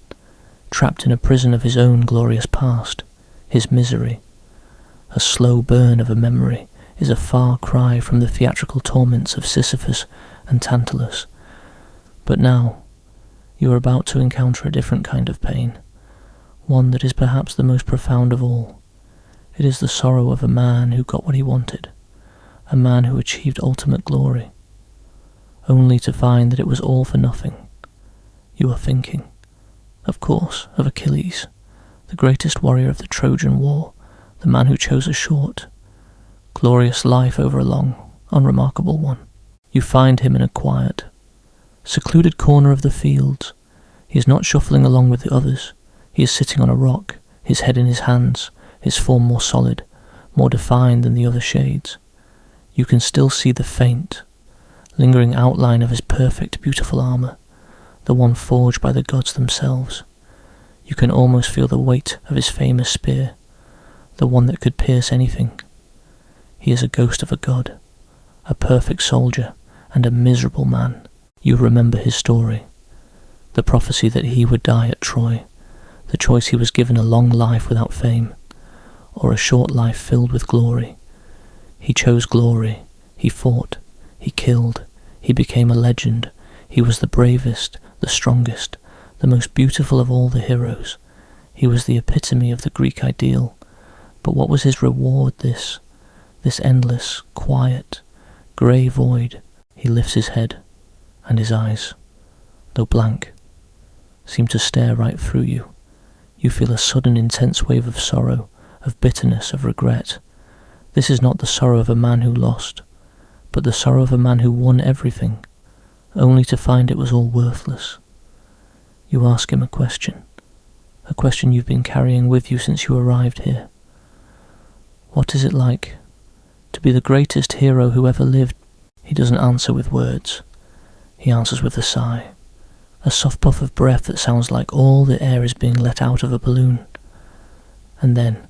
trapped in a prison of his own glorious past, his misery. A slow burn of a memory is a far cry from the theatrical torments of Sisyphus and Tantalus. But now, you are about to encounter a different kind of pain, one that is perhaps the most profound of all. It is the sorrow of a man who got what he wanted, a man who achieved ultimate glory, only to find that it was all for nothing. You are thinking, of course, of Achilles, the greatest warrior of the Trojan War, the man who chose a short, glorious life over a long, unremarkable one. You find him in a quiet, secluded corner of the fields. He is not shuffling along with the others. He is sitting on a rock, his head in his hands, his form more solid, more defined than the other shades. You can still see the faint, lingering outline of his perfect, beautiful armour, the one forged by the gods themselves. You can almost feel the weight of his famous spear, the one that could pierce anything. He is a ghost of a god, a perfect soldier, and a miserable man. You remember his story, the prophecy that he would die at Troy, the choice he was given a long life without fame, or a short life filled with glory. He chose glory, he fought, he killed, he became a legend. He was the bravest, the strongest, the most beautiful of all the heroes. He was the epitome of the Greek ideal. But what was his reward, this endless, quiet, grey void? He lifts his head, and his eyes, though blank, seem to stare right through you. You feel a sudden intense wave of sorrow, of bitterness, of regret. This is not the sorrow of a man who lost, but the sorrow of a man who won everything, only to find it was all worthless. You ask him a question you've been carrying with you since you arrived here. What is it like to be the greatest hero who ever lived? He doesn't answer with words. He answers with a sigh, a soft puff of breath that sounds like all the air is being let out of a balloon. And then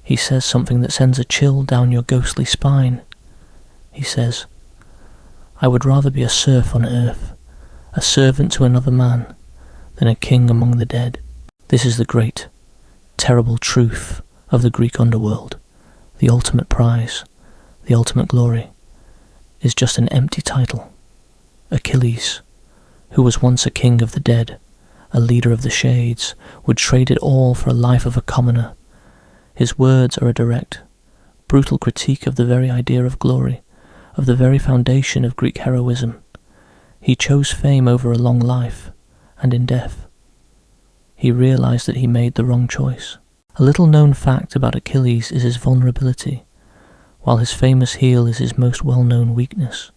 he says something that sends a chill down your ghostly spine. He says, "I would rather be a serf on earth, a servant to another man, than a king among the dead." This is the great, terrible truth of the Greek underworld. The ultimate prize, the ultimate glory, is just an empty title. Achilles, who was once a king of the dead, a leader of the shades, would trade it all for a life of a commoner. His words are a direct, brutal critique of the very idea of glory, of the very foundation of Greek heroism. He chose fame over a long life, and in death, he realized that he made the wrong choice. A little known fact about Achilles is his vulnerability, while his famous heel is his most well-known weakness.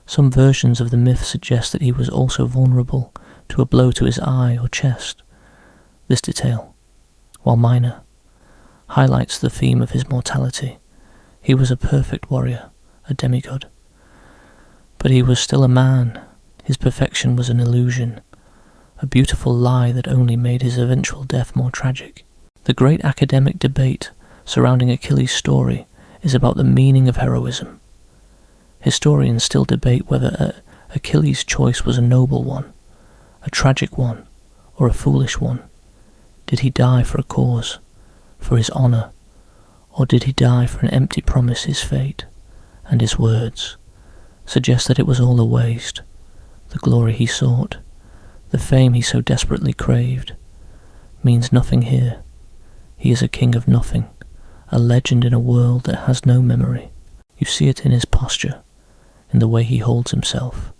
Some versions of the myth suggest that he was also vulnerable to a blow to his eye or chest. This detail, while minor, highlights the theme of his mortality. He was a perfect warrior, a demigod. But he was still a man. His perfection was an illusion, a beautiful lie that only made his eventual death more tragic. The great academic debate surrounding Achilles' story is about the meaning of heroism. Historians still debate whether Achilles' choice was a noble one, a tragic one, or a foolish one. Did he die for a cause, for his honour, or did he die for an empty promise? His fate and his words suggest that it was all a waste. The glory he sought, the fame he so desperately craved, means nothing here. He is a king of nothing, a legend in a world that has no memory. You see it in his posture, in the way he holds himself.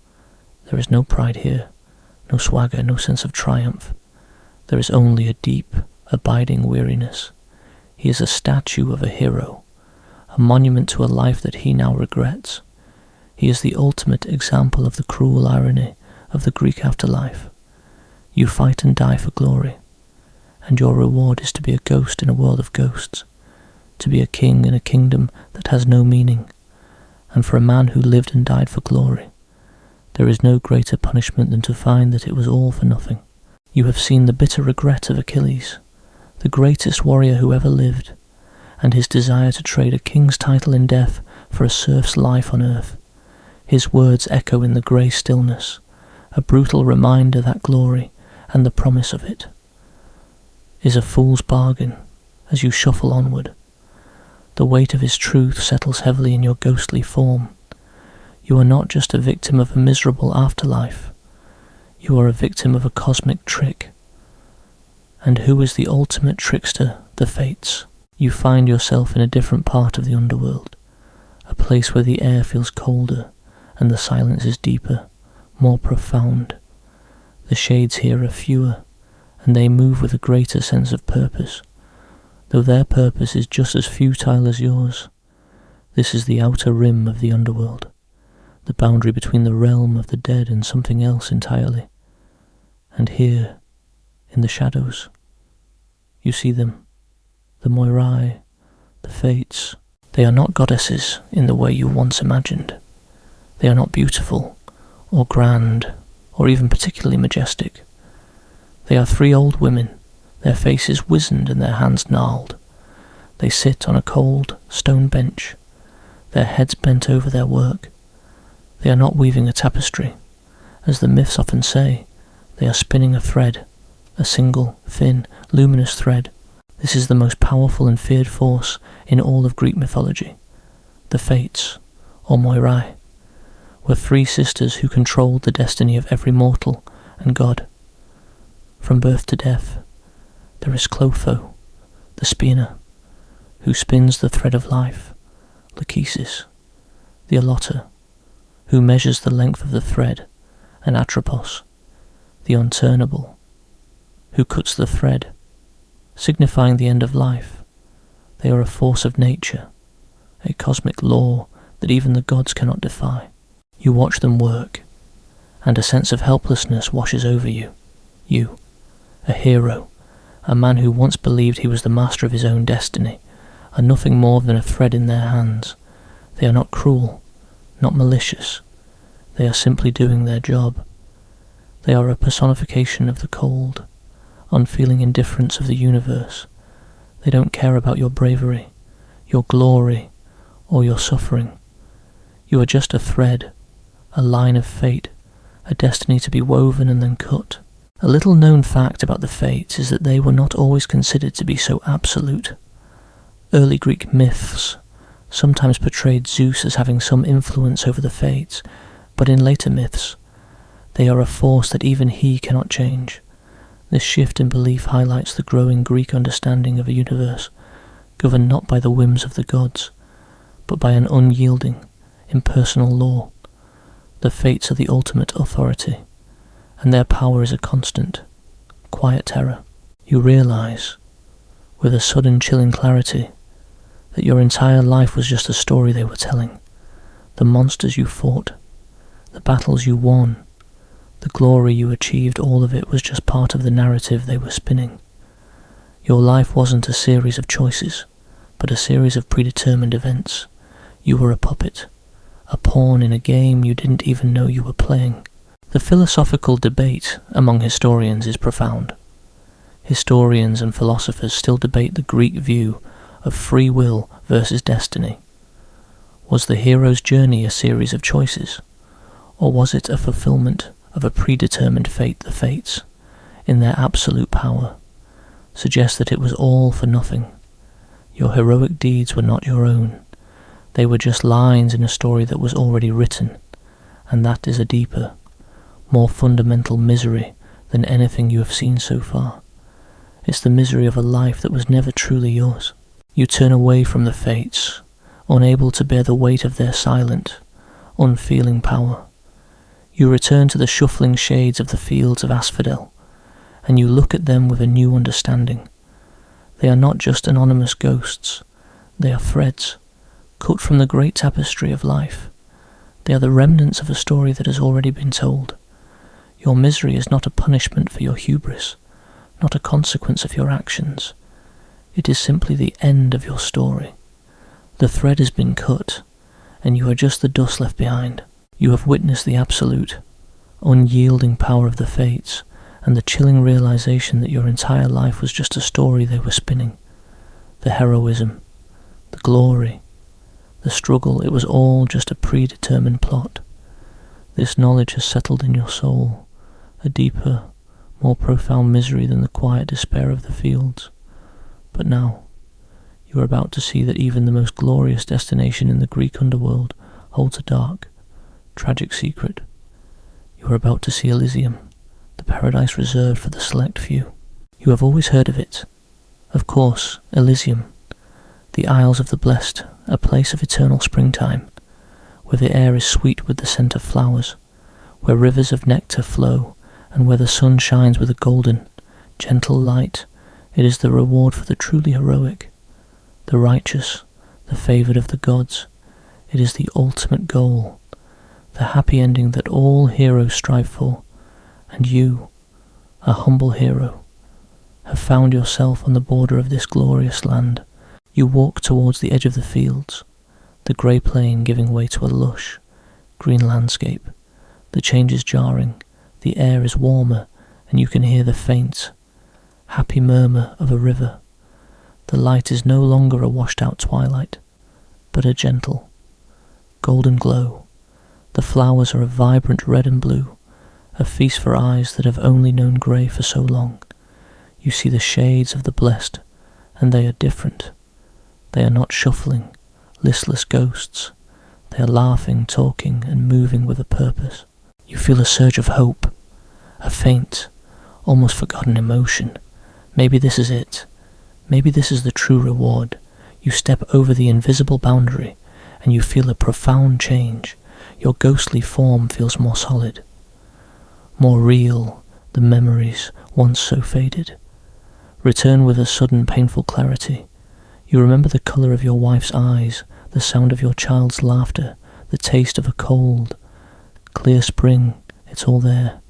There is no pride here, no swagger, no sense of triumph. There is only a deep, abiding weariness. He is a statue of a hero, a monument to a life that he now regrets. He is the ultimate example of the cruel irony of the Greek afterlife. You fight and die for glory, and your reward is to be a ghost in a world of ghosts, to be a king in a kingdom that has no meaning. And for a man who lived and died for glory, there is no greater punishment than to find that it was all for nothing. You have seen the bitter regret of Achilles, the greatest warrior who ever lived, and his desire to trade a king's title in death for a serf's life on earth. His words echo in the grey stillness, a brutal reminder that glory, and the promise of it, is a fool's bargain as you shuffle onward. The weight of his truth settles heavily in your ghostly form. You are not just a victim of a miserable afterlife. You are a victim of a cosmic trick. And who is the ultimate trickster? The fates. You find yourself in a different part of the underworld, a place where the air feels colder and the silence is deeper, more profound. The shades here are fewer, and they move with a greater sense of purpose, though their purpose is just as futile as yours. This is the outer rim of the underworld, the boundary between the realm of the dead and something else entirely. And here, in the shadows, you see them, the Moirai, the Fates. They are not goddesses in the way you once imagined. They are not beautiful, or grand, or even particularly majestic. They are 3 old women, their faces wizened and their hands gnarled. They sit on a cold stone bench, their heads bent over their work. They are not weaving a tapestry. As the myths often say, they are spinning a thread, a single, thin, luminous thread. This is the most powerful and feared force in all of Greek mythology. The Fates, or Moirai, were 3 sisters who controlled the destiny of every mortal and god. From birth to death, there is Clotho, the spinner, who spins the thread of life, Lachesis, the allotter, who measures the length of the thread, and Atropos, the unturnable, who cuts the thread, signifying the end of life. They are a force of nature, a cosmic law that even the gods cannot defy. You watch them work, and a sense of helplessness washes over you. You, a hero, a man who once believed he was the master of his own destiny, are nothing more than a thread in their hands. They are not cruel, not malicious. They are simply doing their job. They are a personification of the cold, unfeeling indifference of the universe. They don't care about your bravery, your glory, or your suffering. You are just a thread, a line of fate, a destiny to be woven and then cut. A little known fact about the Fates is that they were not always considered to be so absolute. Early Greek myths sometimes portrayed Zeus as having some influence over the Fates, but in later myths, they are a force that even he cannot change. This shift in belief highlights the growing Greek understanding of a universe governed not by the whims of the gods, but by an unyielding, impersonal law. The Fates are the ultimate authority, and their power is a constant, quiet terror. You realize, with a sudden chilling clarity, that your entire life was just a story they were telling. The monsters you fought, the battles you won, the glory you achieved, all of it was just part of the narrative they were spinning. Your life wasn't a series of choices, but a series of predetermined events. You were a puppet, a pawn in a game you didn't even know you were playing. The philosophical debate among historians is profound. Historians and philosophers still debate the Greek view of free will versus destiny. Was the hero's journey a series of choices, or was it a fulfillment of a predetermined fate? The Fates, in their absolute power, suggest that it was all for nothing. Your heroic deeds were not your own. They were just lines in a story that was already written, and that is a deeper, more fundamental misery than anything you have seen so far. It's the misery of a life that was never truly yours. You turn away from the Fates, unable to bear the weight of their silent, unfeeling power. You return to the shuffling shades of the Fields of Asphodel, and you look at them with a new understanding. They are not just anonymous ghosts, they are threads, cut from the great tapestry of life. They are the remnants of a story that has already been told. Your misery is not a punishment for your hubris, not a consequence of your actions. It is simply the end of your story. The thread has been cut, and you are just the dust left behind. You have witnessed the absolute, unyielding power of the Fates, and the chilling realization that your entire life was just a story they were spinning. The heroism, the glory, the struggle, it was all just a predetermined plot. This knowledge has settled in your soul, a deeper, more profound misery than the quiet despair of the fields. But now, you are about to see that even the most glorious destination in the Greek underworld holds a dark, tragic secret. You are about to see Elysium, the paradise reserved for the select few. You have always heard of it. Of course, Elysium, the Isles of the Blessed, a place of eternal springtime, where the air is sweet with the scent of flowers, where rivers of nectar flow, and where the sun shines with a golden, gentle light. It is the reward for the truly heroic, the righteous, the favoured of the gods. It is the ultimate goal, the happy ending that all heroes strive for, and you, a humble hero, have found yourself on the border of this glorious land. You walk towards the edge of the fields, the grey plain giving way to a lush, green landscape. The change is jarring, the air is warmer, and you can hear the faint, happy murmur of a river. The light is no longer a washed-out twilight, but a gentle, golden glow. The flowers are a vibrant red and blue, a feast for eyes that have only known grey for so long. You see the shades of the blessed, and they are different. They are not shuffling, listless ghosts. They are laughing, talking, and moving with a purpose. You feel a surge of hope, a faint, almost forgotten emotion. Maybe this is it. Maybe this is the true reward. You step over the invisible boundary, and you feel a profound change. Your ghostly form feels more solid, more real. The memories, once so faded, return with a sudden painful clarity. You remember the colour of your wife's eyes, the sound of your child's laughter, the taste of a cold, clear spring. It's all there,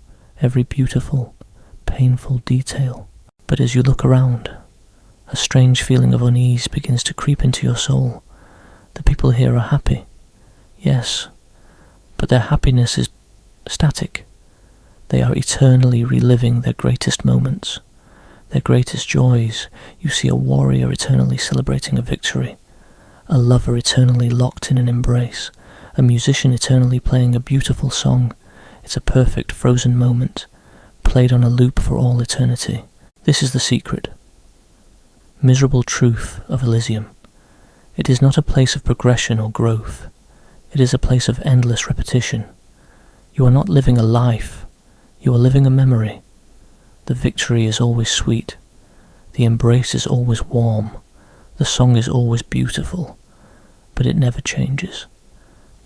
every beautiful, painful detail. But as you look around, a strange feeling of unease begins to creep into your soul. The people here are happy, yes, but their happiness is static. They are eternally reliving their greatest moments, their greatest joys. You see a warrior eternally celebrating a victory, a lover eternally locked in an embrace, a musician eternally playing a beautiful song. It's a perfect frozen moment, played on a loop for all eternity. This is the secret, miserable truth of Elysium. It is not a place of progression or growth. It is a place of endless repetition. You are not living a life, you are living a memory. The victory is always sweet, the embrace is always warm, the song is always beautiful, but it never changes.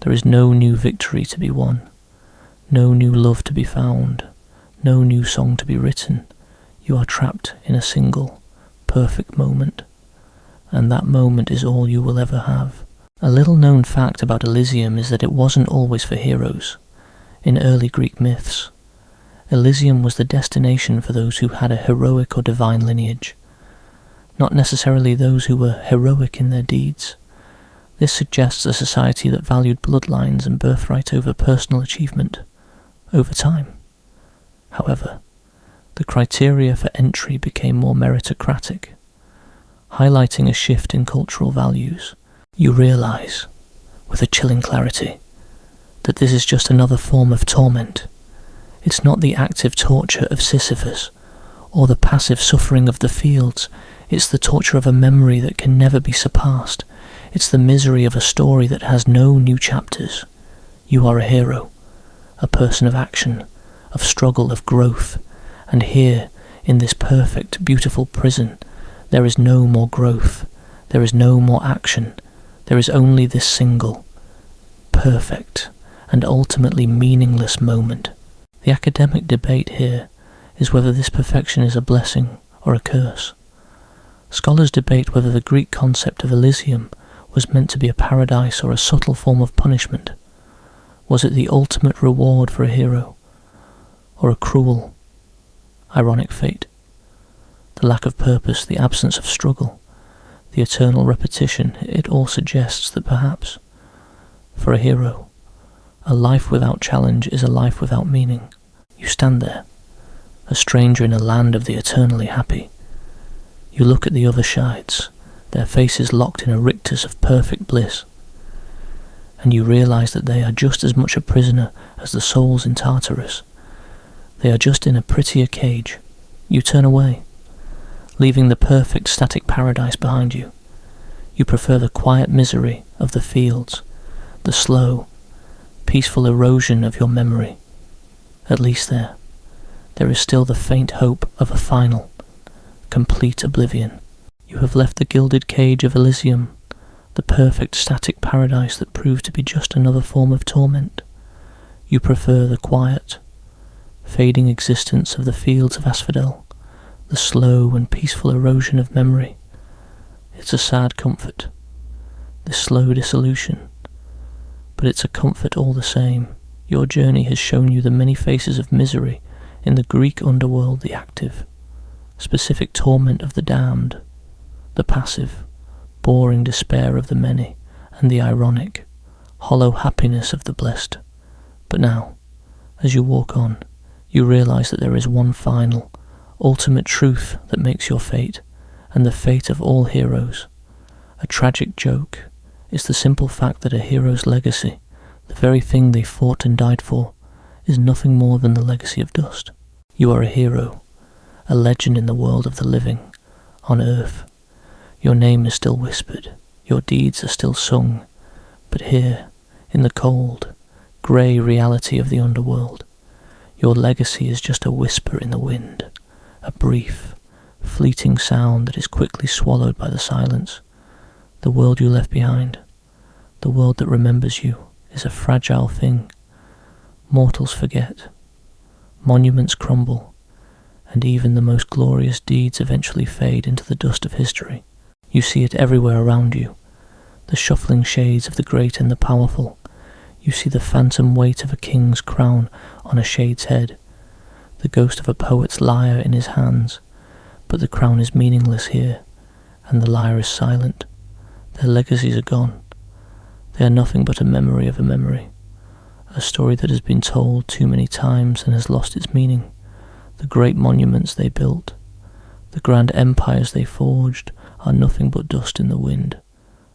There is no new victory to be won, no new love to be found, no new song to be written. You are trapped in a single, perfect moment, and that moment is all you will ever have. A little known fact about Elysium is that it wasn't always for heroes. In early Greek myths, Elysium was the destination for those who had a heroic or divine lineage, not necessarily those who were heroic in their deeds. This suggests a society that valued bloodlines and birthright over personal achievement, over time. However, the criteria for entry became more meritocratic, highlighting a shift in cultural values. You realise, with a chilling clarity, that this is just another form of torment. It's not the active torture of Sisyphus, or the passive suffering of the fields. It's the torture of a memory that can never be surpassed. It's the misery of a story that has no new chapters. You are a hero, a person of action, of struggle, of growth, and here, in this perfect, beautiful prison, there is no more growth, there is no more action, there is only this single, perfect, and ultimately meaningless moment. The academic debate here is whether this perfection is a blessing or a curse. Scholars debate whether the Greek concept of Elysium was meant to be a paradise or a subtle form of punishment. Was it the ultimate reward for a hero, or a cruel, ironic fate? The lack of purpose, the absence of struggle, the eternal repetition, it all suggests that perhaps, for a hero, a life without challenge is a life without meaning. You stand there, a stranger in a land of the eternally happy. You look at the other Shides, their faces locked in a rictus of perfect bliss, and you realise that they are just as much a prisoner as the souls in Tartarus. They are just in a prettier cage. You turn away, leaving the perfect static paradise behind you. You prefer the quiet misery of the fields, the slow, peaceful erosion of your memory. At least there is still the faint hope of a final, complete oblivion. You have left the gilded cage of Elysium, the perfect static paradise that proved to be just another form of torment. You prefer the quiet, fading existence of the Fields of Asphodel, the slow and peaceful erosion of memory. It's a sad comfort, this slow dissolution, but it's a comfort all the same. Your journey has shown you the many faces of misery In the Greek underworld, the active, specific torment of the damned, the passive, boring despair of the many, and the ironic, hollow happiness of the blessed. But now, as you walk on, you realize that there is one final, ultimate truth that makes your fate, and the fate of all heroes. A tragic joke is the simple fact that a hero's legacy, the very thing they fought and died for, is nothing more than the legacy of dust. You are a hero, a legend in the world of the living, on earth. Your name is still whispered, your deeds are still sung, but here, in the cold, grey reality of the underworld, your legacy is just a whisper in the wind, a brief, fleeting sound that is quickly swallowed by the silence. The world you left behind, the world that remembers you, is a fragile thing. Mortals forget, monuments crumble, and even the most glorious deeds eventually fade into the dust of history. You see it everywhere around you, the shuffling shades of the great and the powerful. You see the phantom weight of a king's crown on a shade's head, the ghost of a poet's lyre in his hands, but the crown is meaningless here, and the lyre is silent. Their legacies are gone. They are nothing but a memory of a memory, a story that has been told too many times and has lost its meaning. The great monuments they built, the grand empires they forged, are nothing but dust in the wind,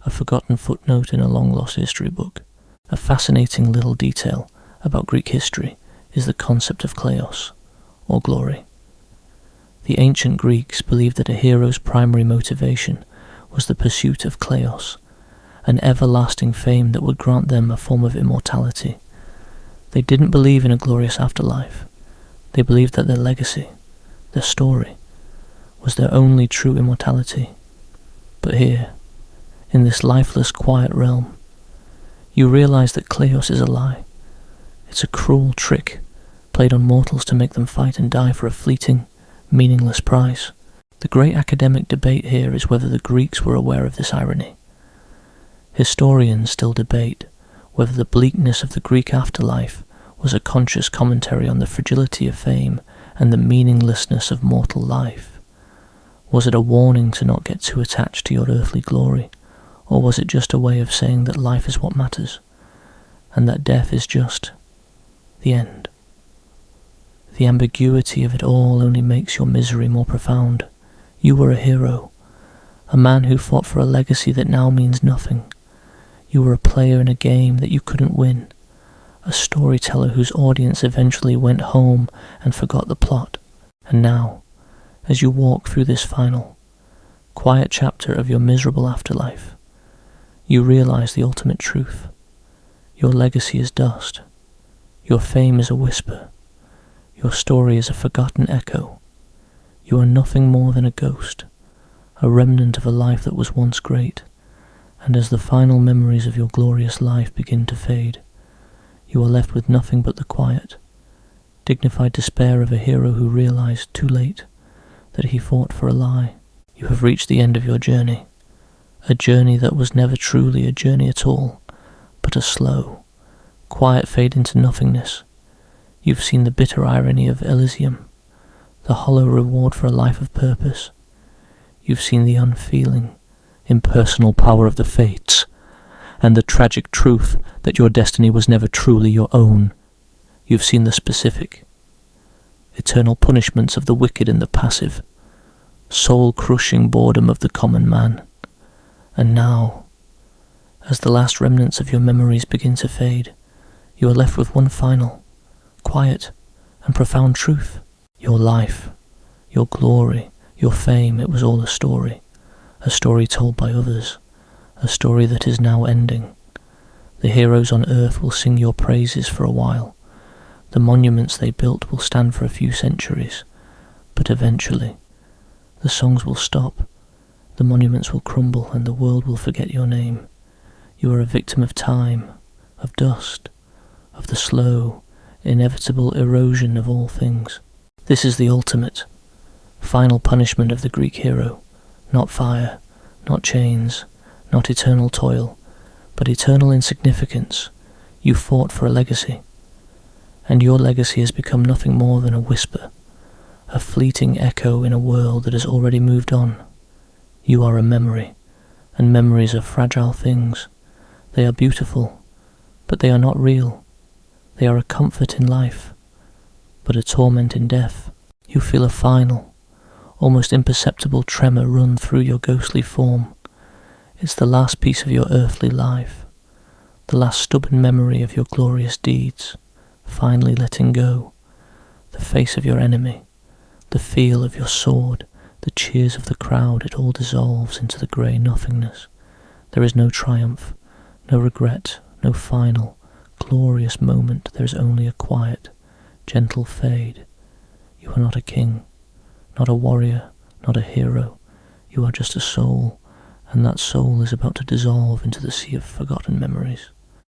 a forgotten footnote in a long-lost history book. A fascinating little detail about Greek history is the concept of kleos, or glory. The ancient Greeks believed that a hero's primary motivation was the pursuit of kleos, an everlasting fame that would grant them a form of immortality. They didn't believe in a glorious afterlife. They believed that their legacy, their story, was their only true immortality. But here, in this lifeless, quiet realm, you realize that kleos is a lie. It's a cruel trick played on mortals to make them fight and die for a fleeting, meaningless prize. The great academic debate here is whether the Greeks were aware of this irony. Historians still debate whether the bleakness of the Greek afterlife was a conscious commentary on the fragility of fame and the meaninglessness of mortal life. Was it a warning to not get too attached to your earthly glory, or was it just a way of saying that life is what matters, and that death is just the end? The ambiguity of it all only makes your misery more profound. You were a hero, a man who fought for a legacy that now means nothing. You were a player in a game that you couldn't win, a storyteller whose audience eventually went home and forgot the plot. And now, as you walk through this final, quiet chapter of your miserable afterlife, you realize the ultimate truth. Your legacy is dust. Your fame is a whisper. Your story is a forgotten echo. You are nothing more than a ghost, a remnant of a life that was once great, and as the final memories of your glorious life begin to fade, you are left with nothing but the quiet, dignified despair of a hero who realized too late that he fought for a lie. You have reached the end of your journey, a journey that was never truly a journey at all, but a slow, quiet fade into nothingness. You've seen the bitter irony of Elysium, the hollow reward for a life of purpose. You've seen the unfeeling, impersonal power of the fates, and the tragic truth that your destiny was never truly your own. You've seen the specific, eternal punishments of the wicked and the passive, soul-crushing boredom of the common man. And now, as the last remnants of your memories begin to fade, you are left with one final, quiet and profound truth. Your life, your glory, your fame, it was all a story told by others, a story that is now ending. The heroes on earth will sing your praises for a while. The monuments they built will stand for a few centuries, but eventually the songs will stop, the monuments will crumble, and the world will forget your name. You are a victim of time, of dust, of the slow, inevitable erosion of all things. This is the ultimate, final punishment of the Greek hero. Not fire, not chains, not eternal toil, but eternal insignificance. You fought for a legacy, and your legacy has become nothing more than a whisper, a fleeting echo in a world that has already moved on. You are a memory, and memories are fragile things. They are beautiful, but they are not real. They are a comfort in life, but a torment in death. You feel a final, almost imperceptible tremor run through your ghostly form. It's the last piece of your earthly life, the last stubborn memory of your glorious deeds, finally letting go. The face of your enemy, the feel of your sword, the cheers of the crowd, it all dissolves into the grey nothingness. There is no triumph, no regret, no final, glorious moment. There is only a quiet, gentle fade. You are not a king, not a warrior, not a hero. You are just a soul, and that soul is about to dissolve into the sea of forgotten memories.